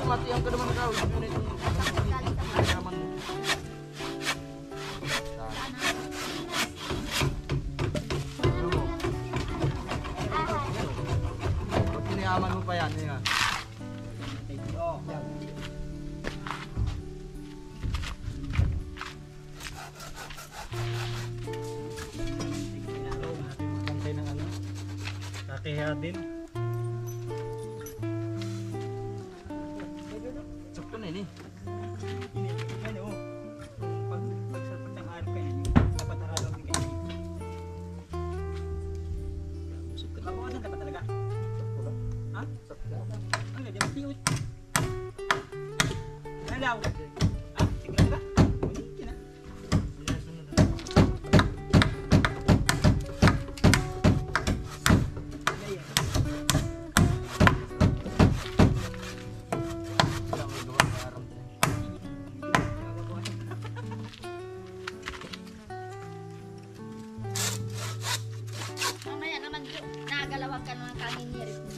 Matiyan ka naman na kahoy. Dito na itong yaman mo. Ba't pinayaman mo pa yan? Nga. Bantay ng ano. Kakiha din. Sakto na yun eh. Yan o. Pag ng araw kayo, dapat araw din kayo. Babawasan dapat talaga. Ha? Ano, di ba piyot? Ano daw? Ah, sigurado ka? Hindi na. Mamaya naman nagalawan ka ng kangingirit mo.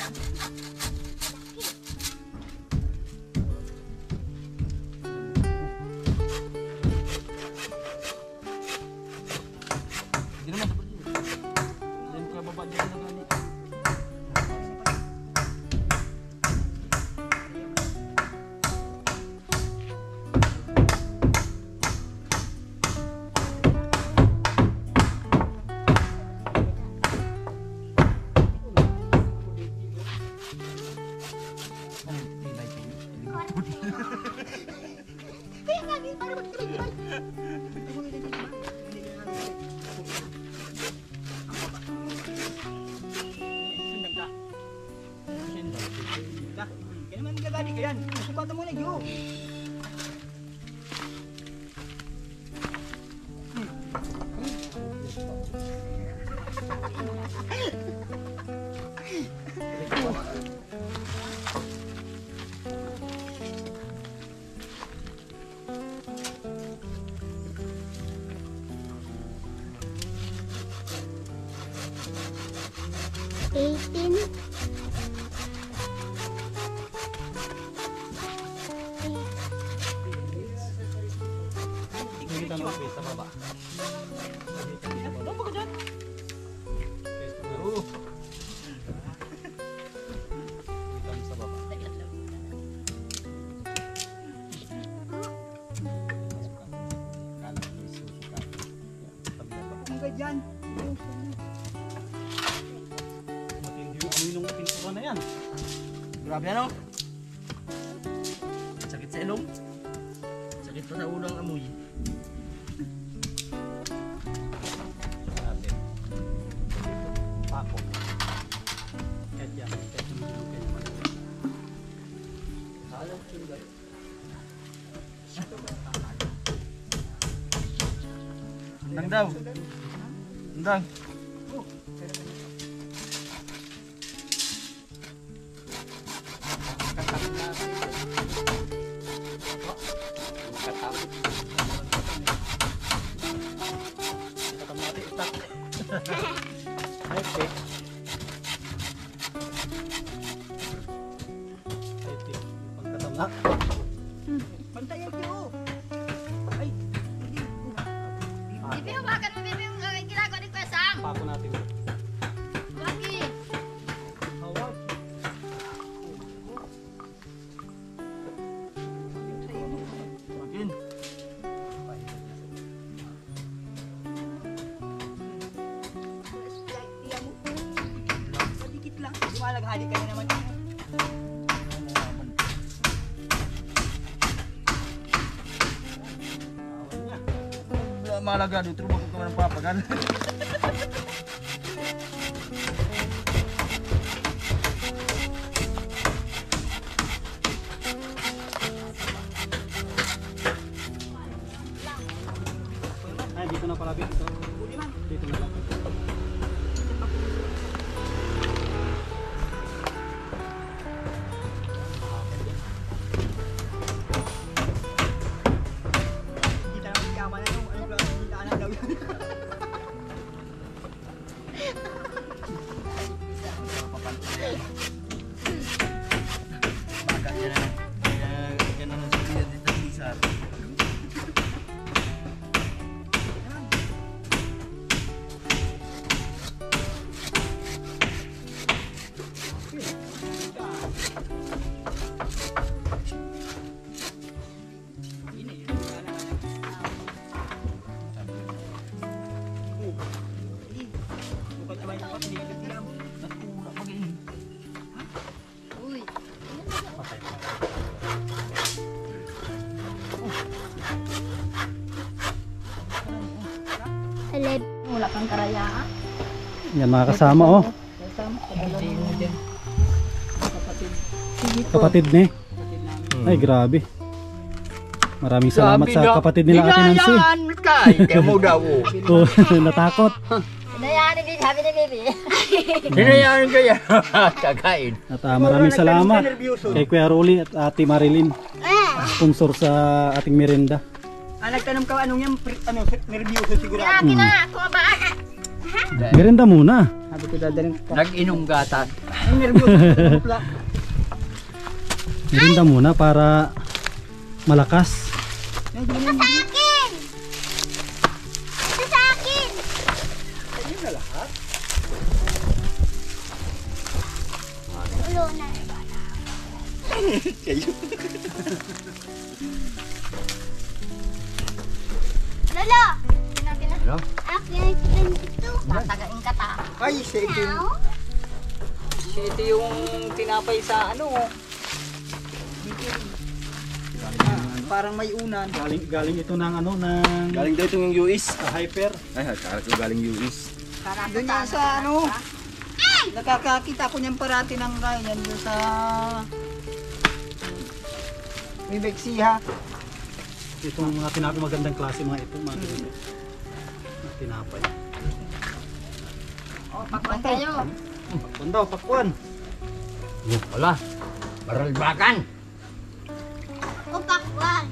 Hindi naman dapat yun. Hindi mo kaya baba dyan na gani. Kaya naman magagadi ka yan. Subatan mo na yun. Kita mo sa baba. Ano ba ka dyan? Oo. Kita mo sa baba. Ang ka dyan. Matindi yung amoy ng pintura na yan. Grabe ano? Sakit sa ilong. Sakit pa sa ulo ang amoy. Natin. Pako. Kahit yan. Kahit yung mga naman. Alam ko yun guys. Andang daw. Andang. Okay. Pagkatamnak. Pantayan kayo. Ay, hindi. Bibi, huwakan mo, Bibi, yung ginagawa ni Kuya Sam. Pako natin. Wagi. Hawag. Akin. Tiyan mo. Madikit lang. Lumalaghali ka na naman. Malaga dito ba ko ka man papagal? Ay, dito na pala dito. Dito na lang. Hindi ka naman kama na nung ano lang. Hindi ka na daw yun. Baga yan na. Yan na sa dito sa Bukod abay na kapililit lang. Natula mag-in. Uy. Wala kang karayaan. Yan mga kasama oh. Kapatid ni. Ay grabe. Maraming salamat sa kapatid nila Ate Nancy. Kaya mo daw. Oh, natakot. Hinayaan ni sabi ni Bibi. Hinayaan kaya. Kakain. At maraming salamat kay Kuya Rolly at Ate Marilyn. Sponsor sa ating merenda. Nagtanong ka anong yan, ano, nervyoso sigurado. Kina, ako ba? Merenda muna. Sabi ko dadaling Nag-inom gatas. Ang nervyoso. Pla. Merinda muna para malakas. Ito sa akin! Ito sa akin! Ayun na lahat. Ulo na. Kayo. Lolo! Ano? Akin ito. Tatagain ka ta. Ay, Now? ito yung tinapay sa ano. Parang may unan. Galing ito ng ano ng Galing daw itong yung US. hyper. Ay, karat ko galing US. Doon yan sa ano. Nakakakita ko niyan parati ng ganyan doon sa Bibeksiha. Itong mga tinapay magandang klase mga ito mga tinapay. O, pakwan kayo. Pakwan daw, pakwan. Wala. Baralbakan. O pakwan.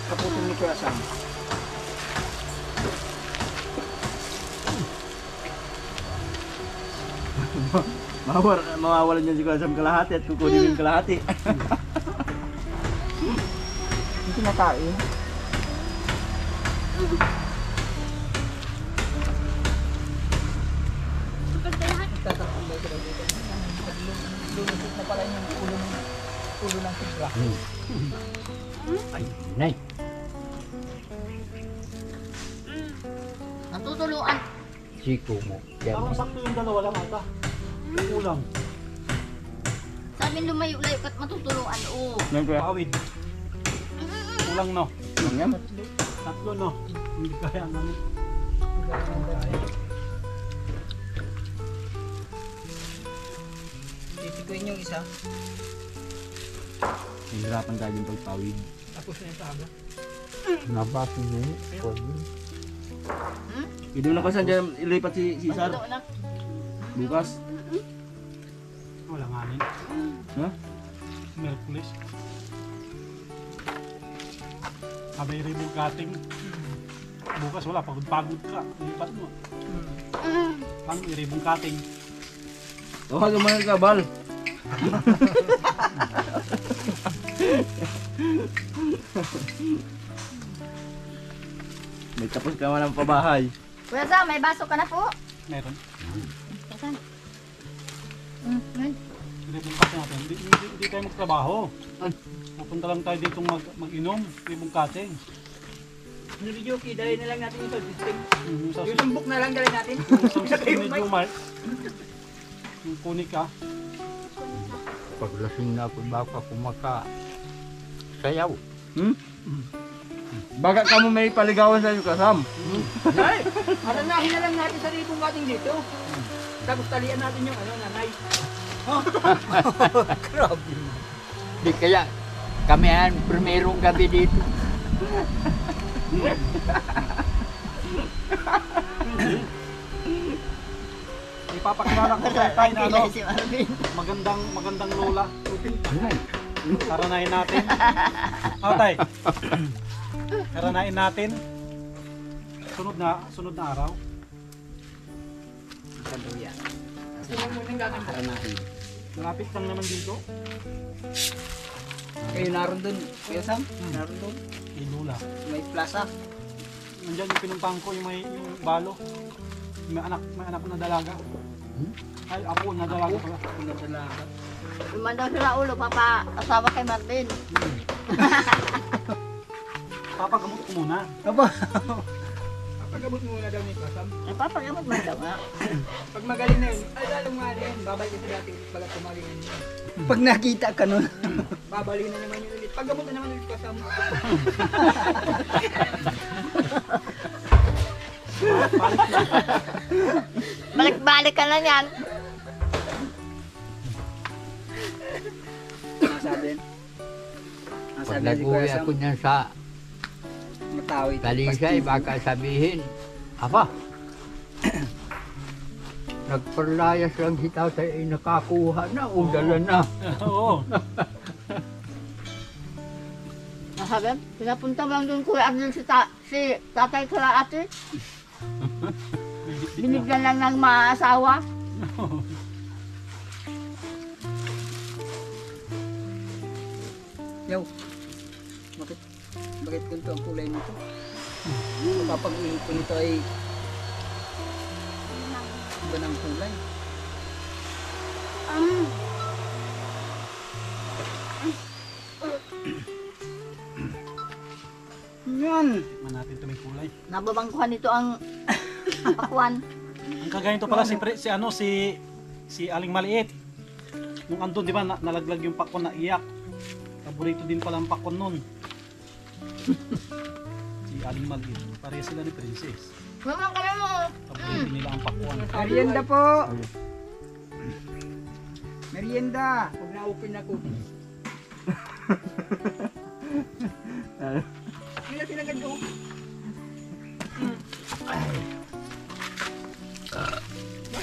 Kaputol ni Kuya Sam. Mawawalan niya si Kuya Sam kalahati at kukunin yung kalahati. Yung kinakain. Lulusot na pala yung ulo ng tigra. Ay, nay. Natutuluan. Siko mo. Parang sakto yung dalawa lang ata. Kulang. Sabi lumayo-layo ka't matutuluan. Oo. Yan kuya. Pawid. Kulang no. Ang yan. Tatlo no. Hindi kaya namin. Titikuin yung isa. Hihirapan tayo yung pagpawid. Tapos na yung taga. Nabasa niya yun. Hindi mo na kasi dyan ilipat si Sar. Ito na. Bukas. Wala nga rin. Ha? Merkulis. Abay rin yung cutting. Bukas wala, pagod-pagod ka. Lipat mo. Pang iribong cutting. Tawag mo ng kabal. May tapos ka man ang pabahay. Kuya Sam, may baso ka na po. Meron. Saan? Iribong cutting natin. Hindi tayo magtrabaho. Pupunta lang tayo dito mag-inom. Iribong cutting. Niliyuki, dahil na lang natin yung system. Sa Yung sumbok na lang dahil natin. system ni Jumar. Yung kunik ka. Paglasing na ako baka kumaka sayaw. Baka ka mo may paligawan sa iyo kasam. Ay! Aranahin na lang natin sa ribong ating dito. Tapos talian natin yung ano, nanay. Grabe. Di kaya kami ang primerong gabi dito. Ipapakilala ko tayo tayo na ano, Si Marvin. magandang lola. Karanahin natin. Tay. Karanahin natin. Sunod na araw. Sino mo nang gagawin? Malapit lang naman dito. Kayo naroon dun, Kuya Sam? Naroon dun. Kay lola. May plaza. Nandiyan yung pinumpang ko yung balo. May anak na dalaga. Ay, apo na dalaga pala. Pinadalaga. Umanda sila ulo, papa, asawa kay Marvin. Papagamot ko muna. Aba! Papagamot muna daw ni Kuya Sam. Ay, papagamot man daw nga. Pag magaling na yun, ay lalong nga rin. Babalik sa dati pala kumalingan niya. Pag nakita ka nun, babalik na naman yun ulit. Paggamot na naman ulit Kuya Sam. Balik-balik ka na yan. Nasabi. Nasabi si Paglagoy Kuya Sam. ako niyan sa Matawid. talisay, baka sabihin, aba, nagparlayas lang si tatay ay nakakuha na o dala na. Oo. Nasabi, pinapunta lang doon Kuya Abdul si tatay kala ate. Binigyan lang ng maasawa. Yaw. Bakit ganito ang kulay nito? Kapag ito ay iba ng kulay. Yan. Tikman natin ito may kulay. Nababangkuhan nito ang pakwan. Ang kaganito pala si Aling Maliit. Nung andun, di ba, nalaglag yung pakwan na iyak. Paborito din pala ang pakwan nun. Si Aling Maliit. Pareha sila ni Princess. Mama, kami mo. Paborito nila ang pakwan. Merienda po. Merienda. Huwag na-open ako. Sila sila ganito.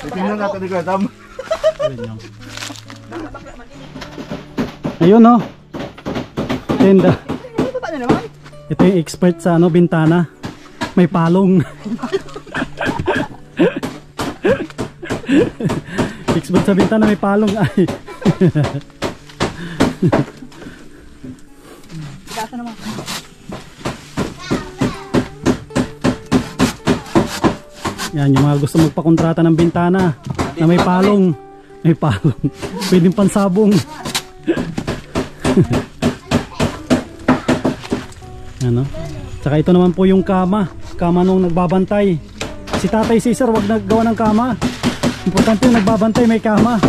Tingnan natin ni Katam. Ayun no. Tenda. Paano naman? Ito yung expert sa bintana. May palong. Expert sa bintana may palong ay. Gasa naman. Yan yung mga gusto magpakontrata ng bintana na may palong. May palong. Pwedeng pansabong. Ano? Tsaka ito naman po yung kama. Kama nung nagbabantay. Si Tatay Cesar wag naggawa ng kama. Importante yung nagbabantay may kama.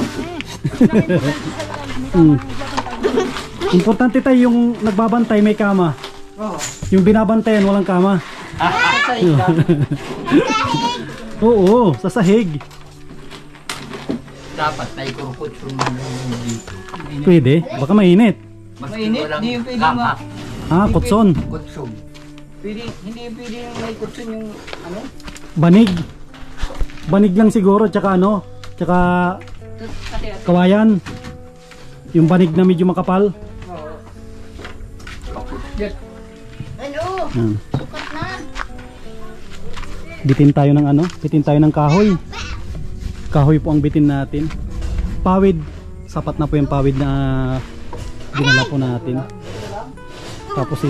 Importante tayo yung nagbabantay may kama. Yung binabantayan walang kama. Oo, sa sahig. Dapat may kurkutsun dito. Pwede, baka mainit. Mainit, di yung pwede mo. Ah, kutson. Kutsun. Hindi yung pwede yung may kutsun yung ano? Banig. Banig lang siguro, tsaka tsaka kawayan. Yung banig na medyo makapal. Ano? Yan. Sukat na. Bitin tayo ng bitin tayo ng kahoy. Kahoy po ang bitin natin. Pawid. Sapat na po yung pawid na dinala po natin. Tapos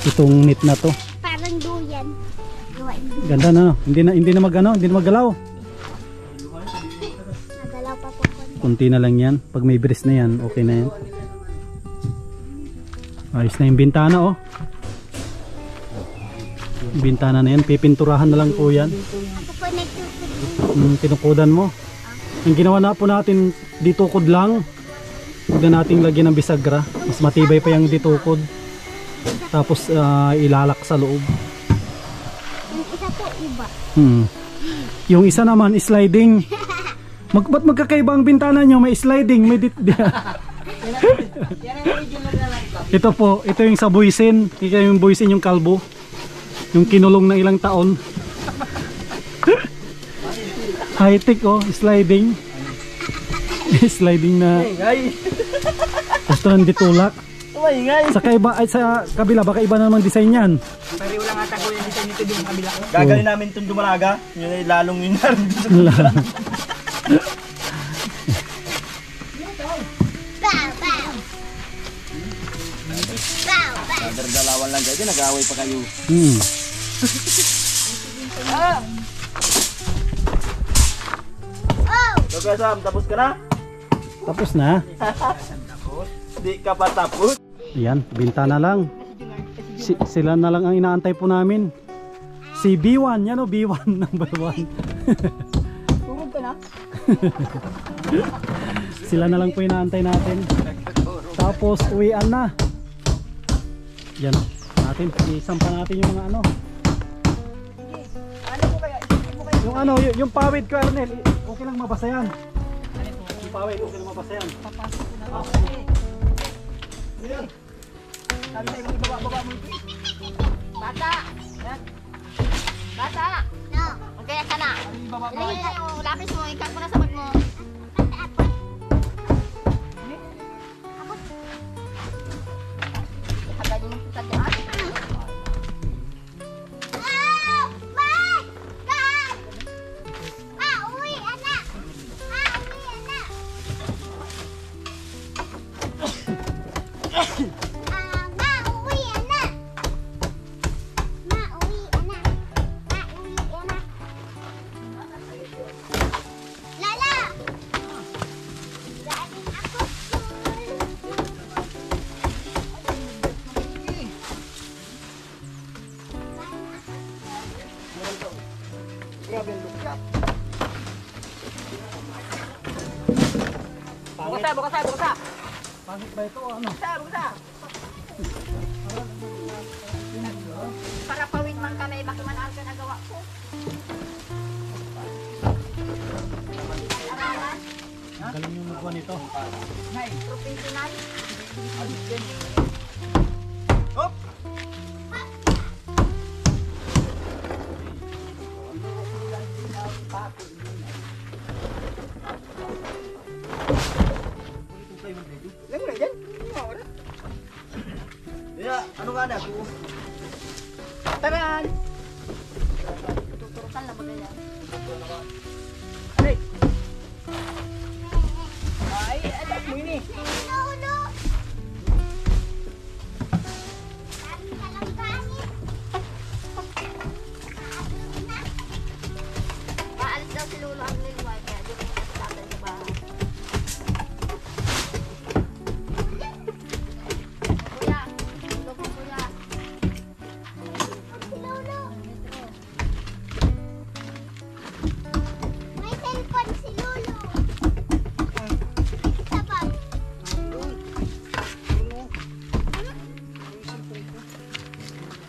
itong net na to. Parang duyan. Gawain duyan. Ganda na. Hindi na maggalaw. Nagalaw pa po ko. Kunti na lang yan. Pag may bris na yan, okay na yan. Ayos na yung bintana oh. Yung bintana na yan, pipinturahan na lang po yan. Ako po nagtutulog. Tinukudan mo. Ang ginawa na po natin, ditukod lang. Huwag na nating lagyan ng bisagra. Mas matibay pa yung ditukod. Tapos ilalak sa loob. Yung isa po iba. Yung isa naman, sliding. Ba't magkakaiba ang bintana nyo? May sliding, may Ito po, ito yung sa buisin. Ito yung buisin yung kalbo. Yung kinulong ng ilang taon. High-tech oh, sliding. Sliding na. Gusto nang ditulak. Sa kabila, baka iba na naman design yan. Pari wala nga tago yung design nito yung kabila. Gagaling namin itong dumalaga. Yun ay lalong yun narin dito sa Bow, bow. Bow, bow. Dalawan lang kayo. Nag-away pa kayo. Oh! So Sam, tapos ka na? Tapos na. Di ka pa tapos. Ayan, bintana lang. Sila na lang ang inaantay po namin. Si B1, yan o, B1 number 1. Turog ka na? Sila na lang po inaantay natin. Tapos uwian na. Yan natin, isampa natin yung mga Ano po kaya? Isipin mo kayo. yung pawid ko, Ernel, okay lang mabasa yan. Yung pawid, okay lang mabasa yan. Papasok ko na. Sabi tayo mo ibaba mo ito. Bata. Bata. No. Magkaya ka na. Ibaba mo. Ilagay na yung lapis mo. Ikat mo na sa bag mo. Ihagay mo kita dyan. Oh! My God! Grabe ang lukyat. Bukasa. Pangit ba ito o ano? Bukasa. Para pawin man kami, baka man ang nagawa ko. Arawan, Galing yung magawa nito. professional. Hop! Lang na dyan. Mawala. Kaya, ano nga na? Taran! Tuturukan lang bagay yan. Aray! Ay, anak mo ini. Lolo! Sabi ka lang pangit. Paalis daw si Lolo ang liliway, kaya di ko na tatay sa bahay. Kuya, tulog mo kuya. Si Lolo. May cellphone si Lolo. Sa bag.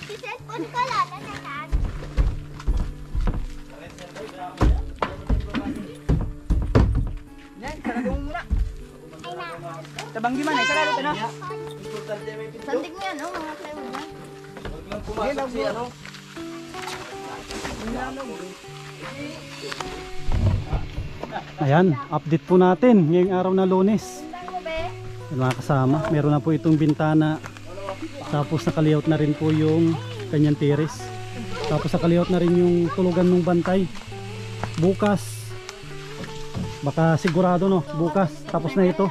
Si cellphone ko lang, nananan. Yan, sarado mo muna. Ay na. Tabang di man ay sarado na. Importante may pinto. Sandig mo yan, oh, mga plywood yan. Huwag lang pumasok si ano. Ayan, update po natin ngayong araw na Lunes. Saan mo, be? Yan, mga kasama, meron na po itong bintana. Tapos nakalayout na rin po yung kanyang tiris. Tapos nakalayout na rin yung tulugan ng bantay. Bukas, baka sigurado no, bukas. Tapos na ito.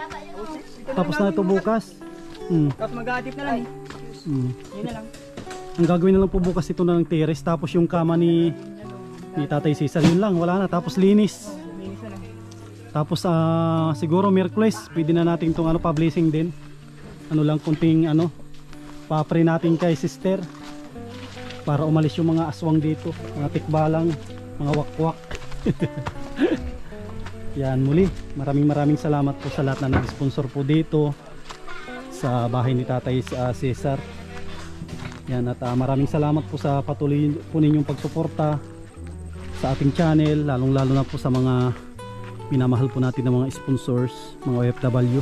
Tapos na ito bukas. Tapos mag-aadip na lang eh. Yun na lang. Ang gagawin na lang po bukas ito na ng tiris. Tapos yung kama ni Tatay Cesar, yun lang, wala na. Tapos linis. Linis na lang. Tapos siguro Miyerkules pwede na natin itong pa-blessing din. Ano lang kunting pa-pray natin kay sister para umalis yung mga aswang dito, mga tikbalang, mga wakwak. Yan, muli maraming salamat po sa lahat na nag-sponsor po dito sa bahay ni Tatay Cesar. Yan, at maraming salamat po sa patuloy po ninyong pagsuporta sa ating channel, lalong lalo na po sa mga minamahal po natin ng mga sponsors, mga OFW,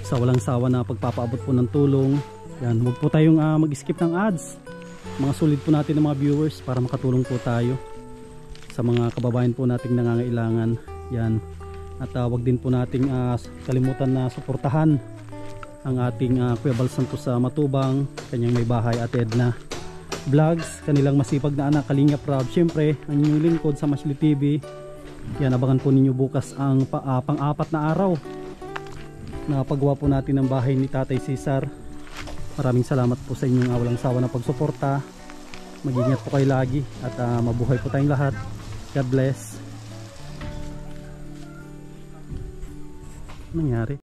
sa walang sawa na pagpapaabot po ng tulong. Yan, huwag po tayong mag-skip ng ads. Mga sulit po natin ng mga viewers para makatulong po tayo sa mga kababayan po nating nangangailangan. Yan. At huwag din po nating kalimutan na suportahan ang ating Kuya Bal Santos sa Matubang, kanyang may bahay, Ate Edna Vlogs, kanilang masipag na anak Kalingap Rob, syempre ang inyong lingkod sa Masli TV. Yan, abangan po ninyo bukas ang pang-apat na araw na paggawa po natin ng bahay ni Tatay Cesar. Maraming salamat po sa inyong walang sawa na pagsuporta. Mag-ingat po kayo lagi at mabuhay po tayong lahat. God bless. Ano nangyari?